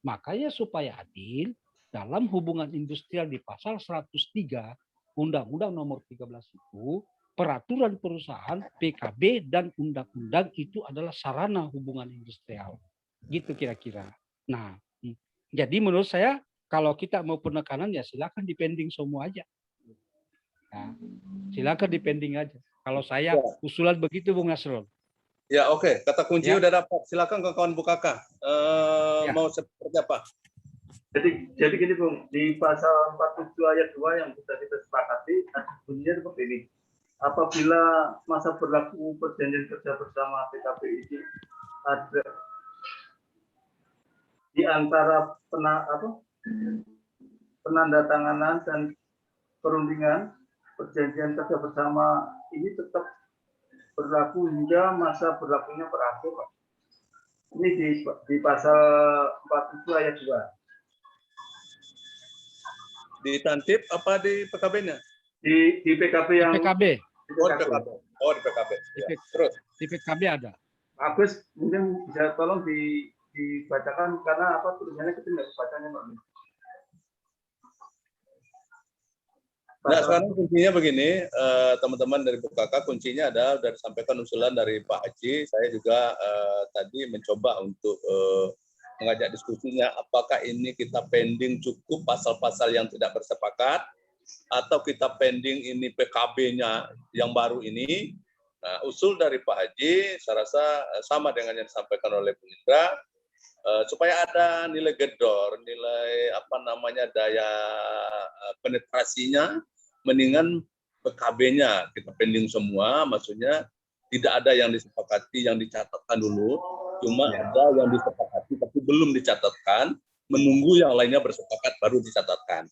Makanya supaya adil, dalam hubungan industrial di pasal 103 Undang-Undang Nomor 13 itu, peraturan perusahaan, PKB, dan undang-undang itu adalah sarana hubungan industrial. Gitu kira-kira. Nah, jadi menurut saya, kalau kita mau penekanan, ya silakan dipending semua aja. Nah, silakan dipending aja. Kalau saya usulan begitu, Bung Nasrul. Ya, oke. Kata kunci udah dapat. Silakan kawan Bukaka. Mau seperti apa? Jadi gini, Bung. Di pasal 47 ayat 2 yang sudah kita sepakati, bunyinya seperti ini. Apabila masa berlaku perjanjian kerja bersama PKB ini ada di antara penandatanganan dan perundingan, perjanjian kerja bersama ini tetap berlaku hingga masa berlakunya berakhir. Ini di pasal 47 ayat 2. Di Tantip apa di PKB-nya? Di PKB yang PKB. Oh, di PKB. Ya. Terus Di PKB ada. Agus, mungkin bisa tolong dibacakan karena tulisannya kita nggak bacanya, Pak. Nah, sekarang kuncinya begini, teman-teman dari Bukaka, kuncinya adalah dari sampaikan usulan dari Pak Haji. Saya juga tadi mencoba untuk mengajak diskusinya, apakah ini kita pending cukup pasal-pasal yang tidak bersepakat, atau kita pending ini PKB-nya yang baru ini. Nah, usul dari Pak Haji, saya rasa sama dengan yang disampaikan oleh Bung Indra, supaya ada nilai gedor, nilai daya penetrasinya, mendingan PKB-nya kita pending semua, maksudnya tidak ada yang disepakati, yang dicatatkan dulu, cuma ada yang disepakati tapi belum dicatatkan, menunggu yang lainnya bersepakat baru dicatatkan.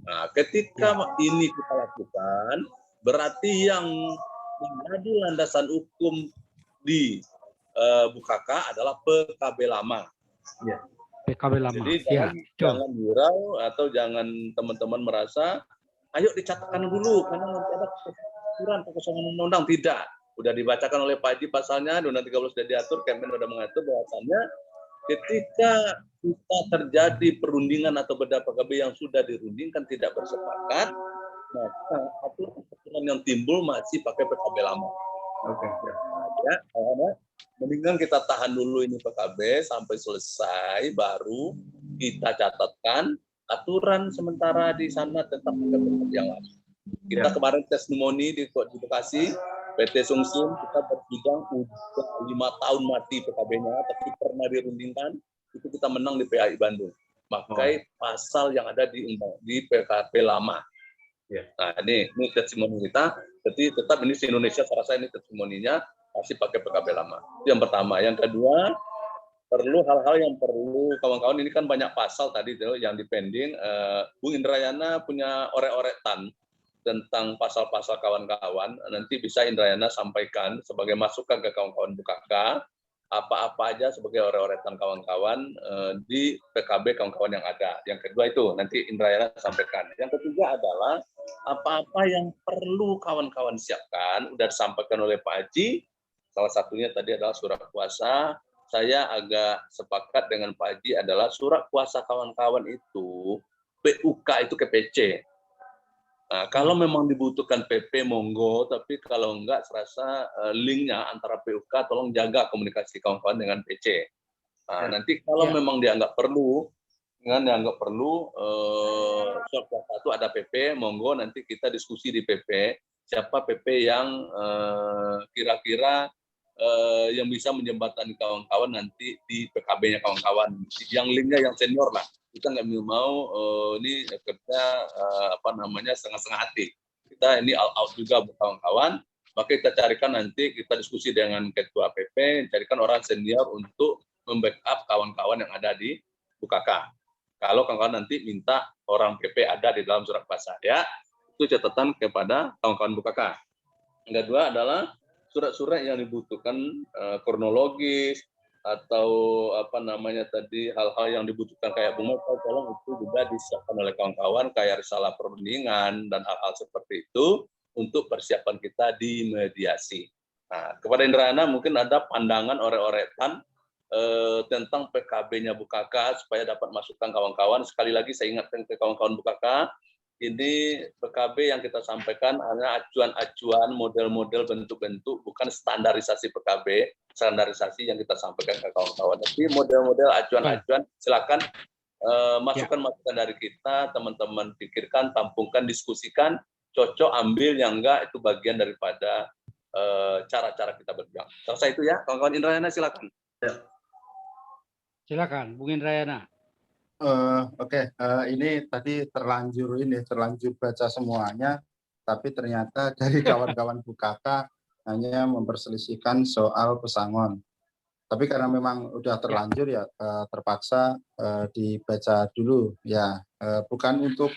Nah, ketika ini kita lakukan, berarti yang menjadi landasan hukum di Bukaka adalah PKB lama. Ya. PKB lama. Jadi jangan gurau atau jangan teman-teman merasa ayo dicatatkan dulu karena nanti ada kekurangan kekosongan undang-undang. Tidak. Udah dibacakan oleh Pak Haji pasalnya, di Undang-Undang 13 sudah diatur, Kemen sudah mengatur bahwasannya ketika kita terjadi perundingan atau beda PKB yang sudah dirundingkan tidak bersepakat, maka aturan yang timbul masih pakai PKB lama. Oke. Ya, karena mendingan kita tahan dulu ini PKB sampai selesai, baru kita catatkan aturan sementara di sana tentang PKB yang lama. Kita kemarin testimoni di Bekasi, PT Sungsum, kita bersidang udah 5 tahun mati PKB-nya, tapi pernah dirundingkan, itu kita menang di PAI Bandung. Pakai pasal yang ada di PKB lama. Nah, ini testimoni kita, jadi tetap ini di Indonesia, saya rasa ini testimoninya masih pakai PKB lama. Itu yang pertama. Yang kedua, perlu hal-hal yang perlu kawan-kawan, ini kan banyak pasal tadi yang dipending. Bung Indrayana punya orek-orekan tentang pasal-pasal kawan-kawan, nanti bisa Indrayana sampaikan sebagai masukan ke kawan-kawan BUKK, apa-apa aja sebagai orek-orekan kawan-kawan di PKB kawan-kawan yang ada. Yang kedua itu nanti Indrayana sampaikan. Yang ketiga adalah apa-apa yang perlu kawan-kawan siapkan, sudah disampaikan oleh Pak Haji, salah satunya tadi adalah surat kuasa. Saya agak sepakat dengan Pak Haji adalah surat kuasa kawan-kawan itu, PUK itu ke PC. Nah, kalau memang dibutuhkan PP, monggo, tapi kalau enggak, serasa linknya antara PUK, tolong jaga komunikasi kawan-kawan dengan PC. Nah, nanti kalau memang dianggap perlu, surat kuasa itu ada PP, monggo nanti kita diskusi di PP, siapa PP yang kira-kira yang bisa menjembatani kawan-kawan nanti di PKB-nya kawan-kawan, yang linknya yang senior lah. Kita nggak mau ini kerja setengah-setengah hati. Kita ini all out juga buat kawan-kawan, maka kita carikan nanti, kita diskusi dengan ketua PP, carikan orang senior untuk membackup kawan-kawan yang ada di BUKK. Kalau kawan-kawan nanti minta orang PP ada di dalam surat kuasa, ya itu catatan kepada kawan-kawan BUKK. Yang kedua adalah surat-surat yang dibutuhkan kronologis, atau hal-hal yang dibutuhkan kayak bunga, tolong itu juga disiapkan oleh kawan-kawan kayak risalah perundingan dan hal-hal seperti itu untuk persiapan kita di mediasi. Nah, kepada Indrayana mungkin ada pandangan orek-orekan tentang PKB-nya BUKK supaya dapat masukan kawan-kawan. Sekali lagi saya ingatkan ke kawan-kawan BUKK, ini PKB yang kita sampaikan hanya acuan-acuan, model-model, bentuk-bentuk, bukan standarisasi PKB, standarisasi yang kita sampaikan ke kawan-kawan. Tapi model-model acuan-acuan, silakan masukan-masukan dari kita, teman-teman pikirkan, tampungkan, diskusikan, cocok, ambil, yang enggak, itu bagian daripada cara-cara kita berjuang. Selesai itu ya, kawan-kawan. Indrayana, silakan. Silakan, Bung Indrayana. Oke. Ini tadi terlanjur baca semuanya, tapi ternyata dari kawan-kawan BUKK hanya memperselisihkan soal pesangon. Tapi karena memang udah terlanjur ya terpaksa dibaca dulu ya. Bukan untuk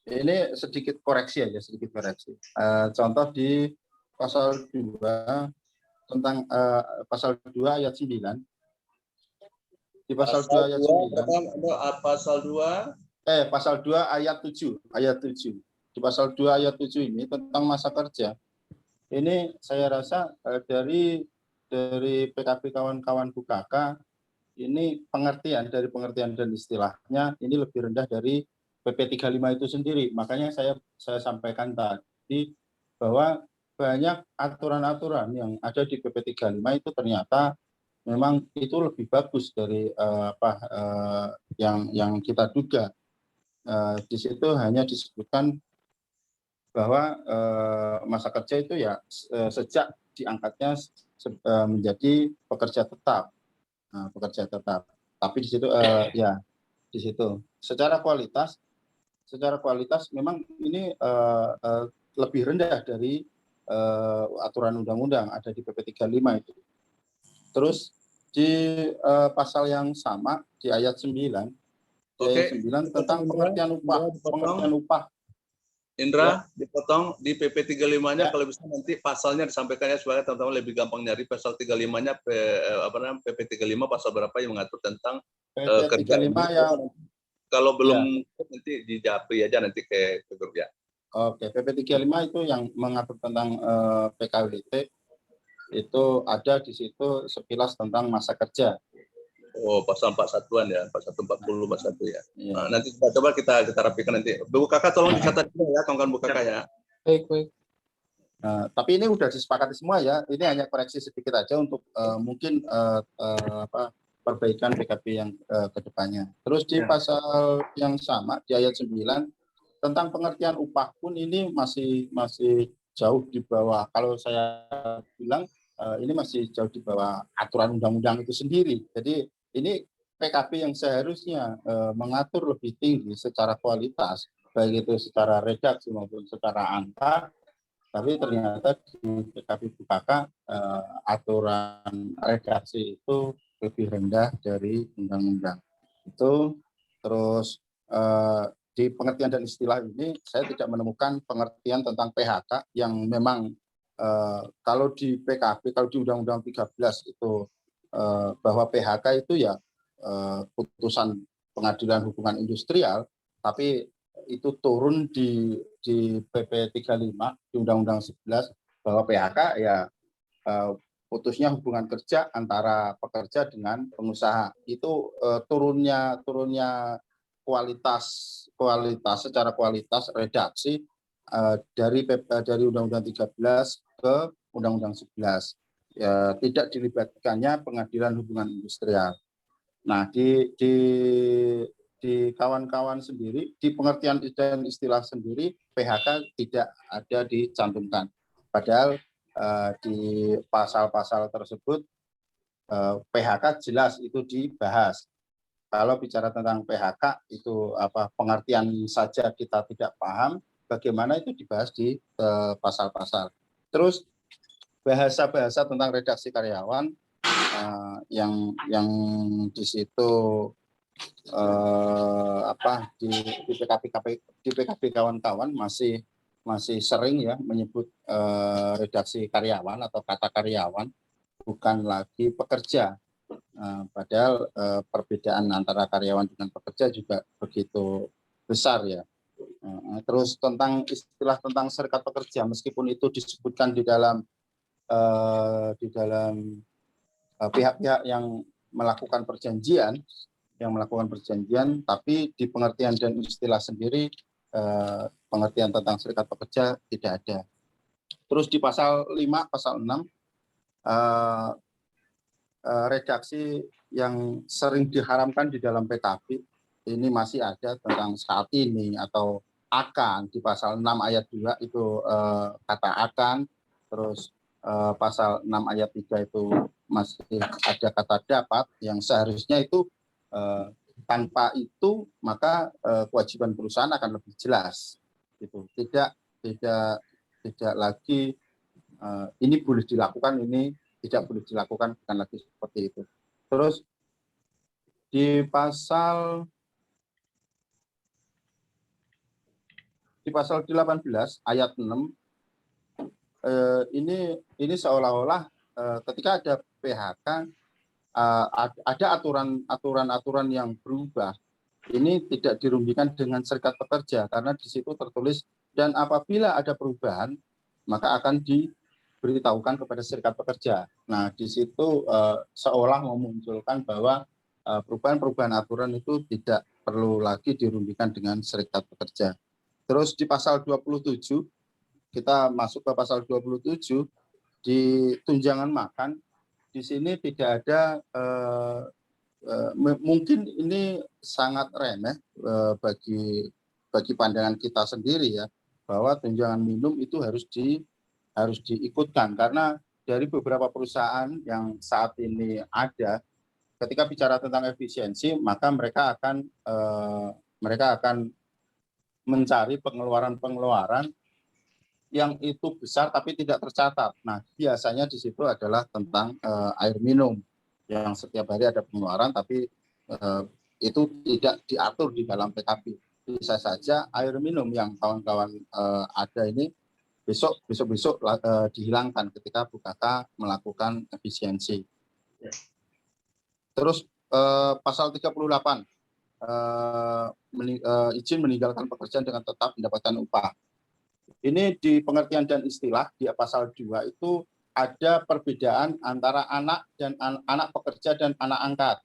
Ini sedikit koreksi aja, contoh di pasal 2 tentang pasal 2 ayat 9. Di pasal 2 ayat 9. Pasal 2 ayat 7. Di pasal 2 ayat 7 ini tentang masa kerja. Ini saya rasa dari PKB kawan-kawan BUKK ini pengertian dan istilahnya ini lebih rendah dari PP 35 itu sendiri. Makanya saya sampaikan tadi bahwa banyak aturan-aturan yang ada di PP 35 itu ternyata memang itu lebih bagus dari yang kita duga. Di situ hanya disebutkan bahwa masa kerja itu ya sejak diangkatnya menjadi pekerja tetap. Tapi di situ di situ secara kualitas memang ini lebih rendah dari aturan undang-undang ada di PP 35 itu. Terus di pasal yang sama di ayat 9 tentang pengertian upah. Indra, dipotong di PP 35-nya, kalau bisa nanti pasalnya disampaikannya supaya teman-teman lebih gampang nyari pasal 35-nya PP 35 pasal berapa yang mengatur tentang PP 35 yang kalau belum nanti di Japri aja nanti ke grup ya. Oke, PP 35 itu yang mengatur tentang PKWT, itu ada di situ sekilas tentang masa kerja. Oh, pasal 41-an ya, 41, 40, 41 ya. Iya. Nah, nanti coba kita rapikan nanti. Bu Kakak tolong dicatat juga ya, kawan-kawan Bu Kakak ya. Baik. Tapi ini sudah disepakati semua ya. Ini hanya koreksi sedikit aja untuk mungkin perbaikan PKP yang ke depannya. Terus di pasal yang sama di ayat 9 tentang pengertian upah pun ini masih jauh di bawah. Kalau saya bilang ini masih jauh di bawah aturan undang-undang itu sendiri. Jadi ini PKP yang seharusnya mengatur lebih tinggi secara kualitas, baik itu secara redaksi maupun secara angka. Tapi ternyata di PKP BKK aturan redaksi itu lebih rendah dari undang-undang. Itu terus di pengertian dan istilah ini saya tidak menemukan pengertian tentang PHK yang memang kalau di PKP, kalau di Undang-Undang 13 itu bahwa PHK itu ya putusan pengadilan hubungan industrial, tapi itu turun di PP 35 di Undang-Undang 11 bahwa PHK ya putusnya hubungan kerja antara pekerja dengan pengusaha. Itu turunnya kualitas secara kualitas redaksi dari Undang-Undang 13 ke Undang-Undang 11. Ya, tidak dilibatkannya pengadilan hubungan industrial. Nah, di kawan-kawan sendiri, di pengertian dan istilah sendiri, PHK tidak ada dicantumkan. Padahal di pasal-pasal tersebut PHK jelas itu dibahas. Kalau bicara tentang PHK itu pengertian saja kita tidak paham, bagaimana itu dibahas di pasal-pasal. Terus bahasa-bahasa tentang redaksi karyawan yang di situ di PKP kawan-kawan masih sering ya menyebut redaksi karyawan atau kata karyawan, bukan lagi pekerja. Padahal perbedaan antara karyawan dengan pekerja juga begitu besar ya. Terus tentang istilah tentang serikat pekerja, meskipun itu disebutkan di dalam pihak-pihak yang melakukan perjanjian, tapi di pengertian dan istilah sendiri pengertian tentang serikat pekerja tidak ada. Terus di pasal 5, pasal 6 redaksi yang sering diharamkan di dalam PKP ini masih ada tentang saat ini atau akan. Di pasal 6 ayat 2 itu kata akan, terus pasal 6 ayat 3 itu masih ada kata dapat yang seharusnya itu tanpa itu maka kewajiban perusahaan akan lebih jelas. Gitu. Tidak lagi ini boleh dilakukan, ini tidak boleh dilakukan, bukan lagi seperti itu. Terus di pasal 18 ayat 6 ini seolah-olah ketika ada PHK ada aturan yang berubah. Ini tidak dirugikan dengan serikat pekerja karena di situ tertulis dan apabila ada perubahan maka akan diberitahukan kepada serikat pekerja. Nah, di situ seolah memunculkan bahwa perubahan aturan itu tidak perlu lagi dirugikan dengan serikat pekerja. Terus di pasal 27, kita masuk ke pasal 27, di tunjangan makan, di sini tidak ada, mungkin ini sangat remeh bagi pandangan kita sendiri ya, bahwa tunjangan minimum itu harus diikutkan, karena dari beberapa perusahaan yang saat ini ada, ketika bicara tentang efisiensi, maka mereka akan mencari pengeluaran yang itu besar tapi tidak tercatat. Nah, biasanya di situ adalah tentang air minum yang setiap hari ada pengeluaran tapi itu tidak diatur di dalam PKP. Bisa saja air minum yang kawan-kawan ada ini besok dihilangkan ketika BKK melakukan efisiensi. Terus pasal 38 izin meninggalkan pekerjaan dengan tetap mendapatkan upah. Ini di pengertian dan istilah di pasal 2 itu ada perbedaan antara anak dan anak pekerja dan anak angkat.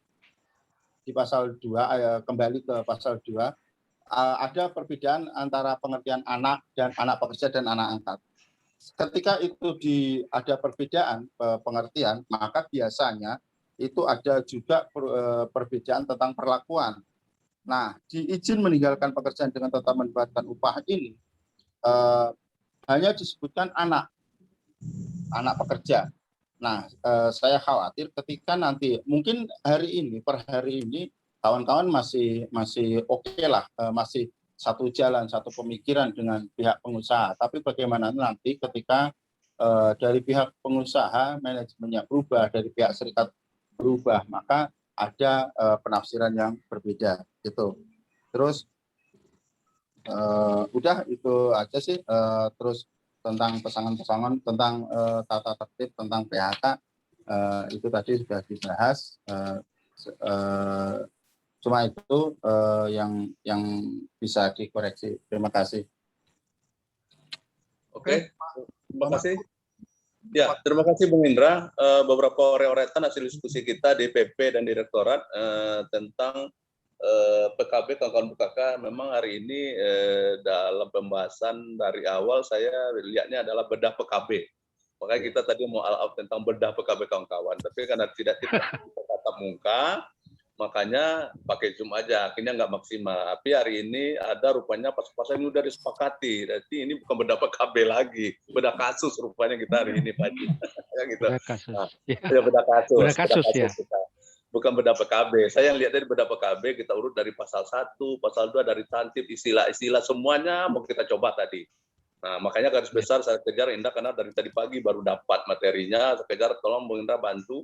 Di pasal 2, kembali ke pasal 2, ada perbedaan antara pengertian anak dan anak pekerja dan anak angkat. Ketika itu ada perbedaan pengertian, maka biasanya itu ada juga perbedaan tentang perlakuan. Nah, di izin meninggalkan pekerjaan dengan tetap mendapatkan upah ini, hanya disebutkan anak pekerja. Nah, saya khawatir ketika nanti mungkin per hari ini kawan-kawan masih oke lah, masih satu jalan, satu pemikiran dengan pihak pengusaha. Tapi bagaimana nanti ketika dari pihak pengusaha manajemennya berubah, dari pihak serikat berubah, maka ada penafsiran yang berbeda. Gitu. Terus udah itu aja sih. Terus tentang pesangon-pesangon, tentang tata tertib, tentang PHK, itu tadi sudah dibahas. Cuma itu yang bisa dikoreksi. Terima kasih. Oke, terima kasih. Ya, terima kasih Bung Indra. Beberapa ore-oretan hasil diskusi kita di PP dan Direktorat tentang PKB kawan-kawan PKK. Memang hari ini dalam pembahasan dari awal saya lihatnya adalah bedah PKB. Makanya kita tadi mau all out tentang bedah PKB kawan-kawan. Tapi karena tidak tatap muka, makanya pakai Zoom aja, akhirnya nggak maksimal. Tapi hari ini ada rupanya pasal-pasal yang sudah disepakati. Jadi ini bukan bedah PKB lagi, bedah kasus rupanya kita hari ini, Pak Haji. Ya, gitu. Bedah kasus. Nah, ya, bedah kasus. Bedah kasus ya. Kita. Bukan bedah PKB. Saya yang lihat dari bedah PKB, kita urut dari pasal 1, pasal 2, dari tantip, istilah-istilah, semuanya mau kita coba tadi. Nah, makanya garis besar saya kejar Indra, karena dari tadi pagi baru dapat materinya. Saya kejar, tolong Bung Indra bantu.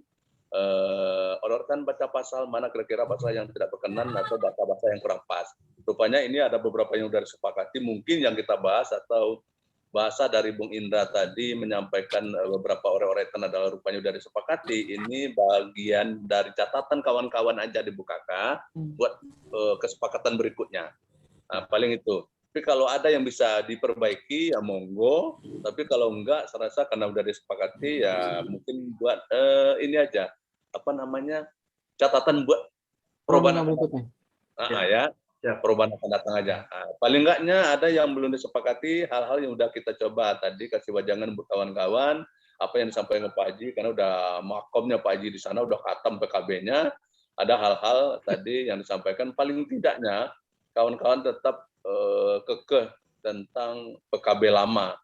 Ororkan baca pasal mana kira-kira pasal yang tidak berkenan atau bahasa yang kurang pas. Rupanya ini ada beberapa yang sudah disepakati, mungkin yang kita bahas atau bahasa dari Bung Indra tadi menyampaikan beberapa ore-oretan adalah rupanya sudah disepakati. Ini bagian dari catatan kawan-kawan aja di Bukaka buat kesepakatan berikutnya. Nah, paling itu. Tapi kalau ada yang bisa diperbaiki ya monggo. Tapi kalau enggak, saya rasa karena udah disepakati ya mungkin buat ini aja catatan buat perubahan berikutnya. Perubahan akan datang aja. Nah, paling enggaknya ada yang belum disepakati, hal-hal yang udah kita coba tadi kasih wajangan buat kawan-kawan, apa yang disampaikan Pak Haji, karena udah makomnya Pak Haji di sana udah khatam PKB-nya. Ada hal-hal tadi yang disampaikan, paling tidaknya kawan-kawan tetap kekeh tentang PKB lama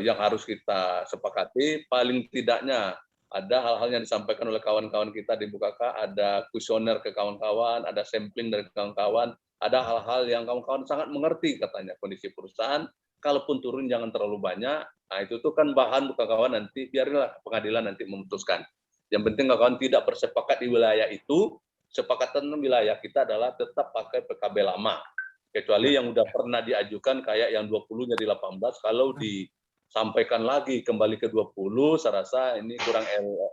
yang harus kita sepakati. Paling tidaknya ada hal-hal yang disampaikan oleh kawan-kawan kita di Bukaka, ada kuesioner ke kawan-kawan, ada sampling dari kawan-kawan, ada hal-hal yang kawan-kawan sangat mengerti katanya kondisi perusahaan. Kalaupun turun jangan terlalu banyak. Nah, itu tuh kan bahan kawan-kawan nanti biarlah pengadilan nanti memutuskan. Yang penting kawan-kawan tidak bersepakat di wilayah itu. Sepakatan wilayah kita adalah tetap pakai PKB lama. Kecuali yang udah pernah diajukan kayak yang 20 jadi 18, kalau disampaikan lagi kembali ke 20, saya rasa ini kurang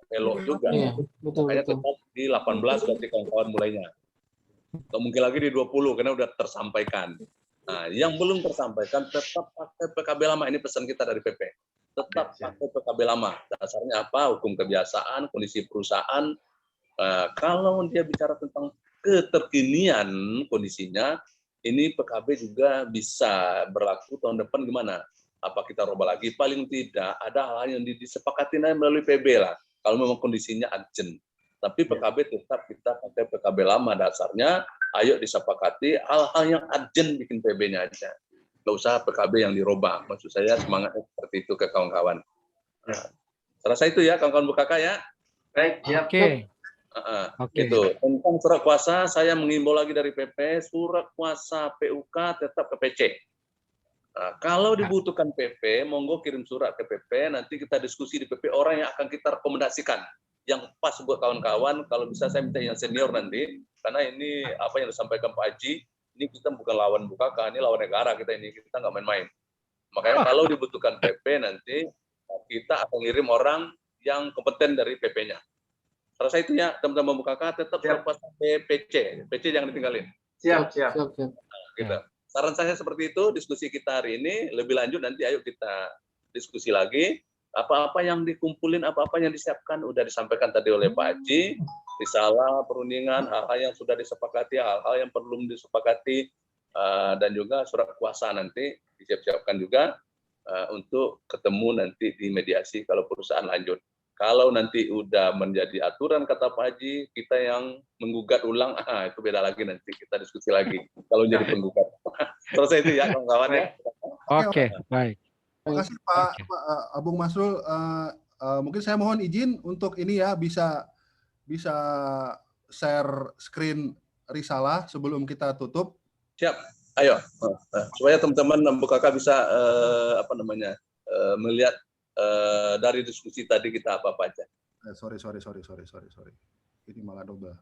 elok juga. Iya, betul. Makanya tetap di 18 berarti kawan-kawan mulainya. Atau mungkin lagi di 20 karena udah tersampaikan. Nah, yang belum tersampaikan tetap pakai PKB lama. Ini pesan kita dari PP. Tetap pakai PKB lama. Dasarnya apa? Hukum kebiasaan, kondisi perusahaan. Kalau dia bicara tentang keterkinian kondisinya, ini PKB juga bisa berlaku tahun depan gimana? Apa kita roba lagi? Paling tidak ada hal-hal yang disepakati melalui PB lah. Kalau memang kondisinya urgent. Tapi PKB tetap kita pakai PKB lama dasarnya. Ayo disepakati hal-hal yang urgent bikin PB-nya aja. Nggak usah PKB yang dirubah. Maksud saya semangatnya seperti itu ke kawan-kawan. Nah, rasa itu ya kawan-kawan Bukaka ya. Baik, siap. Oke. Gitu. Tentang surat kuasa, saya mengimbau lagi dari PP, surat kuasa PUK tetap ke PC. Nah, kalau dibutuhkan PP, monggo kirim surat ke PP, nanti kita diskusi di PP orang yang akan kita rekomendasikan. Yang pas buat kawan-kawan, kalau bisa saya minta yang senior nanti, karena ini apa yang disampaikan Pak Haji, ini kita bukan lawan Bukaka, ini lawan negara kita nggak main-main. Makanya kalau dibutuhkan PP nanti, kita akan ngirim orang yang kompeten dari PP-nya. Rasa itu ya, teman-teman Bukaka tetap lepas PC jangan ditinggalin. Siap. Nah, gitu. saran saya seperti itu. Diskusi kita hari ini lebih lanjut nanti ayo kita diskusi lagi. Apa-apa yang dikumpulin, apa-apa yang disiapkan udah disampaikan tadi oleh Pak Haji. Risalah perundingan, hal-hal yang sudah disepakati, hal-hal yang belum disepakati, dan juga surat kuasa nanti disiap-siapkan juga untuk ketemu nanti di mediasi kalau perusahaan lanjut. Kalau nanti udah menjadi aturan kata Pak Haji, kita yang menggugat ulang, itu beda lagi, nanti kita diskusi lagi kalau jadi penggugat. Selesai itu ya kawan-kawan ya. Oke, baik. Terima kasih Pak Bung Masrul. Mungkin saya mohon izin untuk ini ya, bisa share screen risalah sebelum kita tutup. Siap, ayo. Supaya teman-teman BKK bisa melihat dari diskusi tadi kita apa aja. Sorry. Ini malah double.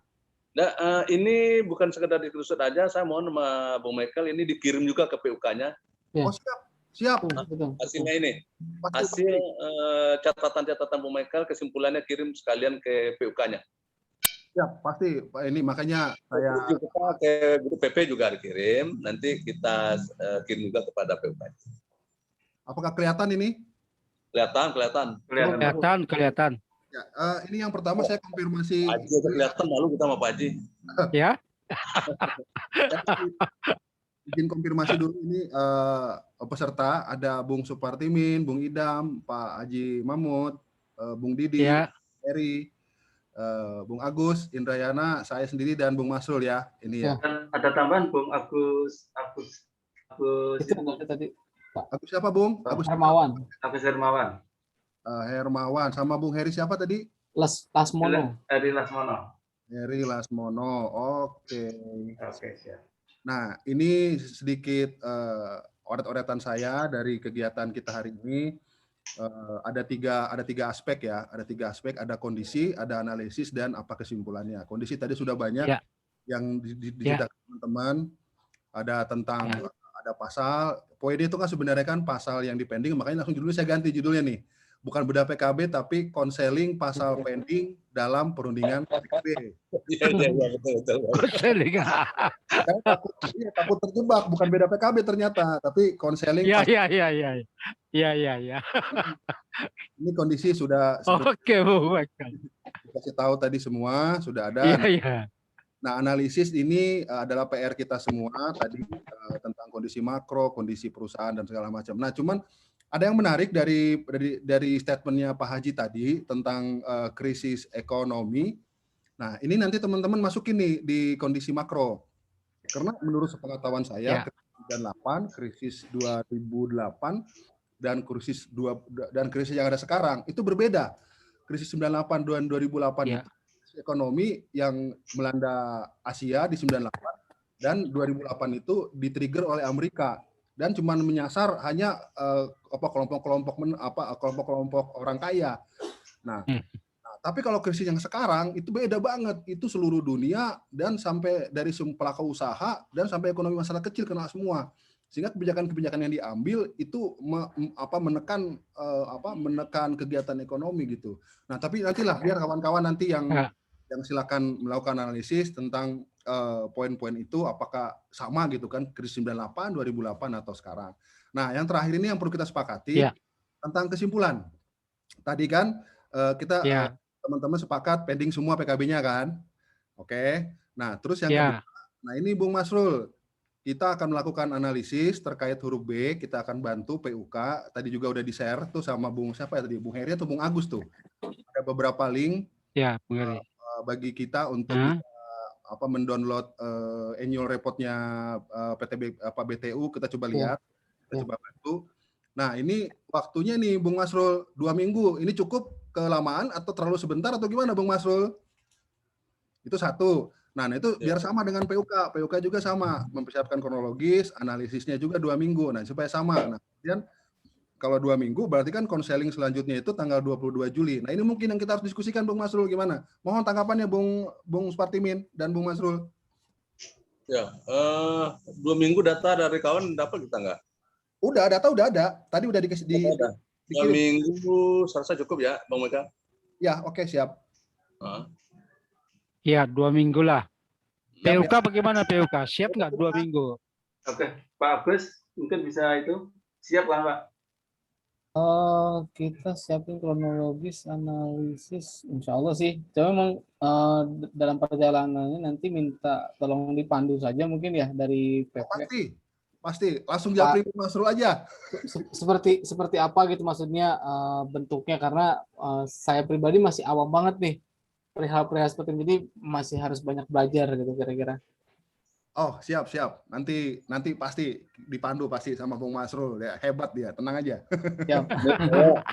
Nah, ini bukan sekedar diskusi aja, saya mohon sama Bung Michael ini dikirim juga ke PUK-nya. Ya. Oh siap. Hasilnya ini, hasil catatan-catatan Bung Michael, kesimpulannya kirim sekalian ke PUK-nya. Siap, pasti Pak, ini makanya saya Kita ke grup PP juga dikirim, nanti kita kirim juga kepada PUK. Apakah kelihatan ini? Kelihatan. Ya, ini yang pertama saya konfirmasi. Haji aja kelihatan, malu kita sama Pak Haji. Ya. Izin konfirmasi dulu ini peserta ada Bung Supartimin, Bung Idam, Pak Haji Mahmud, Bung Didi, Ya. Eri, Bung Agus, Indrayana, saya sendiri dan Bung Masrul ya. Ini ya. Dan ada tambahan Bung Agus Itu tadi Agus siapa Bung? Agus Hermawan. Hermawan. Hermawan sama Bung Heri siapa tadi? Lasmono. Heri Lasmono. Oke. Oke, siap. Nah, ini sedikit oret-oretan saya dari kegiatan kita hari ini. Ada tiga aspek ya. Ada tiga aspek. Ada kondisi, ada analisis, dan apa kesimpulannya. Kondisi tadi sudah banyak yang diceritakan teman-teman. Ada tentang ada pasal. Poin itu kan sebenarnya kan pasal yang dipending. Makanya langsung judulnya saya ganti judulnya nih. Bukan bedah PKB, tapi konseling pasal pending dalam perundingan PKB. Iya, betul. Konseling. Takut terjebak, bukan beda PKB ternyata, tapi konseling. Iya. Ini kondisi sudah Oke, Bu. kasih tahu tadi semua, sudah ada. Iya. Nah, analisis ini adalah PR kita semua tadi tentang kondisi makro, kondisi perusahaan, dan segala macam. Nah, cuman ada yang menarik dari statementnya Pak Haji tadi tentang krisis ekonomi. Nah, ini nanti teman-teman masukin nih di kondisi makro. Karena menurut sepengetahuan saya, krisis 2008 dan krisis yang ada sekarang itu berbeda. Krisis 98 dan 2008 itu krisis ekonomi yang melanda Asia di 98 dan 2008 itu di-trigger oleh Amerika. Dan cuma menyasar hanya kelompok-kelompok orang kaya. Nah, tapi kalau krisis yang sekarang itu beda banget. Itu seluruh dunia dan sampai dari pelaku usaha dan sampai ekonomi masyarakat kecil kena semua. Sehingga kebijakan-kebijakan yang diambil itu menekan kegiatan ekonomi gitu. Nah, tapi nantilah biar kawan-kawan nanti yang silakan melakukan analisis tentang poin-poin itu apakah sama gitu kan krisis 98, 2008 atau sekarang. Nah, yang terakhir ini yang perlu kita sepakati tentang kesimpulan. Tadi kan kita teman-teman sepakat pending semua PKB-nya kan. Oke. Nah, terus yang kedua, nah ini Bung Masrul, kita akan melakukan analisis terkait huruf B, kita akan bantu PUK. Tadi juga udah di-share tuh sama Bung siapa ya tadi? Bung Heri atau Bung Agus tuh. Ada beberapa link bagi kita untuk mendownload annual report-nya BTU, kita coba lihat, kita coba bantu. Nah, ini waktunya nih Bung Masrul 2 minggu. Ini cukup kelamaan atau terlalu sebentar atau gimana Bung Masrul? Itu satu. Nah, itu biar sama dengan PUK. PUK juga sama, mempersiapkan kronologis, analisisnya juga 2 minggu. Nah, supaya sama. Nah, kemudian kalau 2 minggu berarti kan konseling selanjutnya itu tanggal 22 Juli. Nah, ini mungkin yang kita harus diskusikan Bung Masrul gimana? Mohon tanggapannya Bung Supartimin dan Bung Masrul. Ya, 2 minggu data dari kawan dapat kita nggak? Udah, data udah ada. Tadi udah dikasih di 2 minggu serasa cukup ya, Bang Meka? Ya, oke, siap. Iya, 2 minggu lah. PUK bagaimana PUK? Siap nggak 2 minggu? Oke, Pak Agus mungkin bisa itu siap lah Pak. Kita siapin kronologis analisis, insya Allah sih. Cuma memang dalam perjalanannya nanti minta tolong dipandu saja mungkin ya dari PP. Pasti langsung japri Mas Rul aja. Seperti apa gitu maksudnya bentuknya, karena saya pribadi masih awam banget nih perihal seperti ini, jadi masih harus banyak belajar gitu kira-kira. Oh, siap. Nanti pasti dipandu pasti sama Bung Masrul ya. Hebat dia, tenang aja. Siap.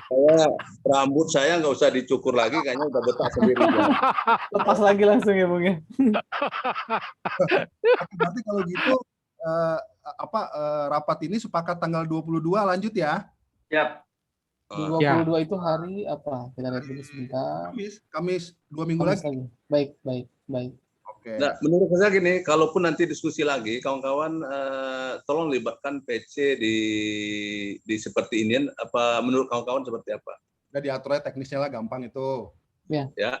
Saya rambut saya nggak usah dicukur lagi, kayaknya udah botak sendiri. Lepas lagi langsung ya, Bung ya. Berarti kalau gitu rapat ini sepakat tanggal 22 lanjut ya? Siap. 22 itu hari apa? Kita lihat dulu sebentar. Kamis 2 minggu lagi. Baik. Oke. Nah, menurut saya gini, kalaupun nanti diskusi lagi, kawan-kawan tolong libatkan PC di seperti ini. Apa menurut kawan-kawan seperti apa? Udah diaturnya teknisnya lah, gampang itu. Ya. Ya.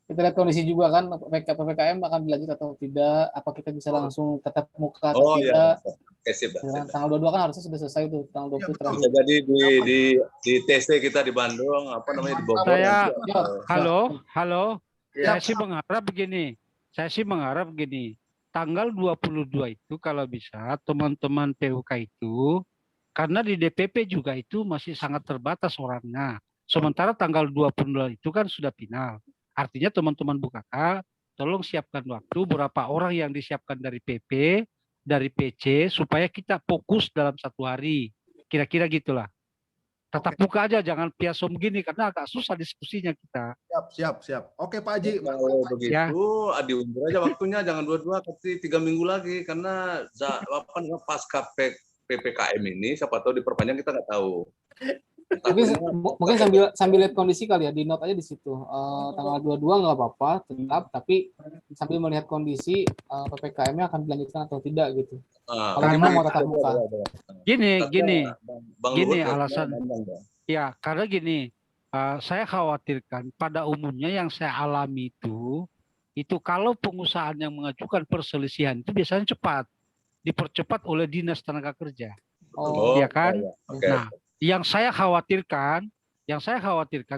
Kita lihat kondisi juga kan, PPKM akan dilanjut atau tidak, apa kita bisa langsung tetap muka atau tidak. Oke, sip. Tanggal 22 kan harusnya sudah selesai tuh, tanggal 20 terakhir. Bisa jadi di TC kita di Bandung, apa namanya, di Bogor. Halo. Saya sih mengharap begini. Tanggal 22 itu kalau bisa teman-teman PUK itu, karena di DPP juga itu masih sangat terbatas orangnya. Sementara tanggal 22 itu kan sudah final. Artinya teman-teman BUKK tolong siapkan waktu berapa orang yang disiapkan dari PP, dari PC, supaya kita fokus dalam 1 hari. Kira-kira gitulah. Tetap buka aja, jangan piasom gini, karena agak susah diskusinya kita. Siap. Oke Pak Haji. Kalau begitu, diundur aja waktunya, jangan 22, tapi 3 minggu lagi. Karena pasca PPKM ini, siapa tahu diperpanjang, kita nggak tahu. Tapi mungkin sambil lihat kondisi kali ya, di note aja di situ. Tanggal 22 nggak apa-apa, tetap, tapi sambil melihat kondisi PPKM-nya akan dilanjutkan atau tidak gitu. Kalau memang mau tatap muka. Gini alasan. Ya, karena gini, saya khawatirkan pada umumnya yang saya alami itu kalau pengusaha yang mengajukan perselisihan itu biasanya cepat, dipercepat oleh Dinas Tenaga Kerja. Ya kan? Okay. Nah, yang saya khawatirkan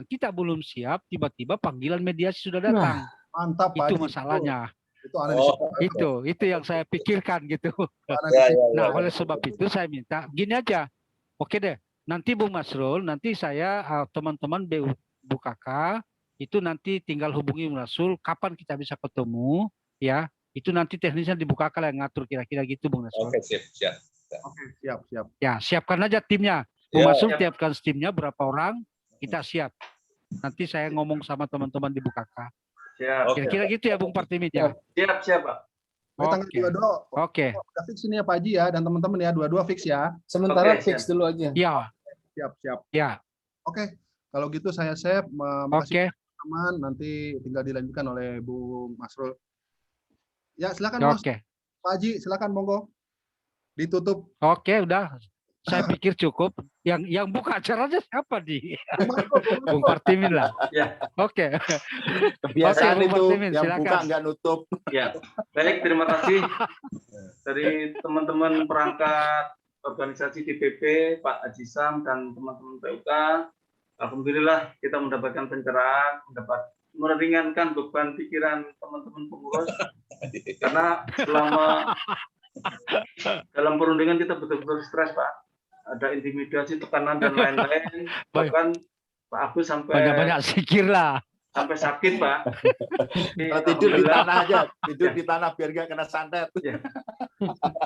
kita belum siap, tiba-tiba panggilan mediasi sudah datang. Mantap, itu Pak masalahnya. Itu yang saya pikirkan gitu. Nah, oleh sebab itu saya minta gini aja. Oke deh, nanti Bung Masrul, nanti saya teman-teman BUKK itu nanti tinggal hubungi Bung Masrul kapan kita bisa ketemu ya. Itu nanti teknisnya di BUKK yang ngatur kira-kira gitu Bung Masrul. Oke, siap. Oke, siap. Ya, siapkan aja timnya. Bung Masrul siapkan timnya berapa orang, kita siap. Nanti saya ngomong sama teman-teman di BUKK. Kira-kira gitu ya Bung Partimit ya. Siap Pak. Tanggal 22. Oke. Udah fix ini ya Pak Haji ya, dan teman-teman ya, 22 fix ya. Sementara fix dulu aja. Ya. Siap. Ya. Oke. Kalau gitu saya save. Oke. Teman, nanti tinggal dilanjutkan oleh Bung Masrul. Ya, silakan Mas. Oke. Pak Haji, silakan monggo. Ditutup. Oke, udah. Saya pikir cukup. Yang buka acaranya siapa nih? Bung Partimit lah. Ya. Oke. Kebiasaan itu yang silakan. buka nggak nutup. Ya. Baik, terima kasih dari teman-teman perangkat organisasi DPP, Pak Haji Sam dan teman-teman PUK. Alhamdulillah kita mendapatkan pencerahan, meringankan beban pikiran teman-teman pengurus. Karena selama dalam perundingan kita betul-betul stres, Pak. Ada intimidasi, tekanan dan lain-lain. Bahkan Pak Agus sampai banyak zikir lah. Sampai sakit, Pak. Tidur di tanah aja, tidur di tanah biar nggak kena santet. Ya.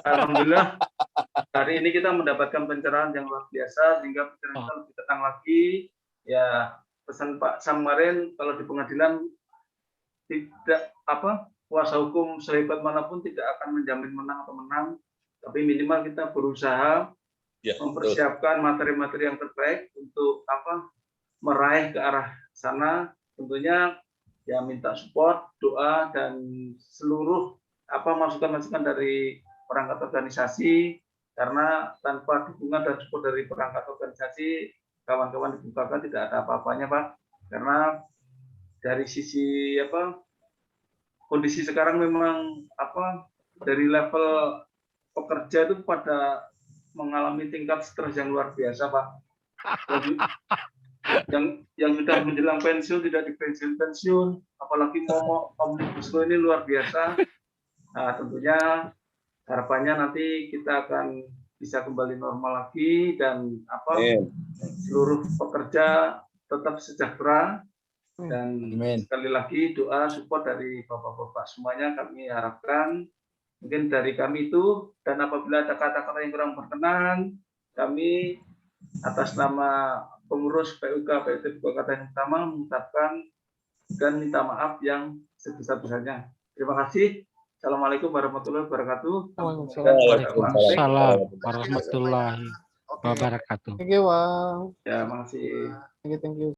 Alhamdulillah hari ini kita mendapatkan pencerahan yang luar biasa sehingga pikiran kita lebih tenang lagi. Ya, pesan Pak Sam kemarin kalau di pengadilan tidak kuasa hukum sehebat manapun tidak akan menjamin menang atau menang, tapi minimal kita berusaha mempersiapkan materi-materi yang terbaik untuk meraih ke arah sana. Tentunya ya minta support, doa dan seluruh masukan-masukan dari perangkat organisasi, karena tanpa dukungan dan support dari perangkat organisasi, kawan-kawan di BUKK tidak ada apa-apanya, Pak. Karena dari sisi kondisi sekarang memang dari level pekerja itu pada mengalami tingkat stres yang luar biasa, Pak. Yang sudah menjelang pensiun tidak dipensiun, apalagi momok Omnibus Law ini luar biasa. Nah, tentunya harapannya nanti kita akan bisa kembali normal lagi dan seluruh pekerja tetap sejahtera. Dan sekali lagi doa support dari Bapak-Bapak semuanya kami harapkan. Mungkin dari kami itu, dan apabila ada kata-kata yang kurang berkenan, kami atas nama pengurus PUK PUT Kota yang Utama mengucapkan dan minta maaf yang sebesar-besarnya. Terima kasih. Assalamualaikum warahmatullahi wabarakatuh. Waalaikumsalam warahmatullahi wabarakatuh. Thank you, Bang. Ya, makasih. Thank you.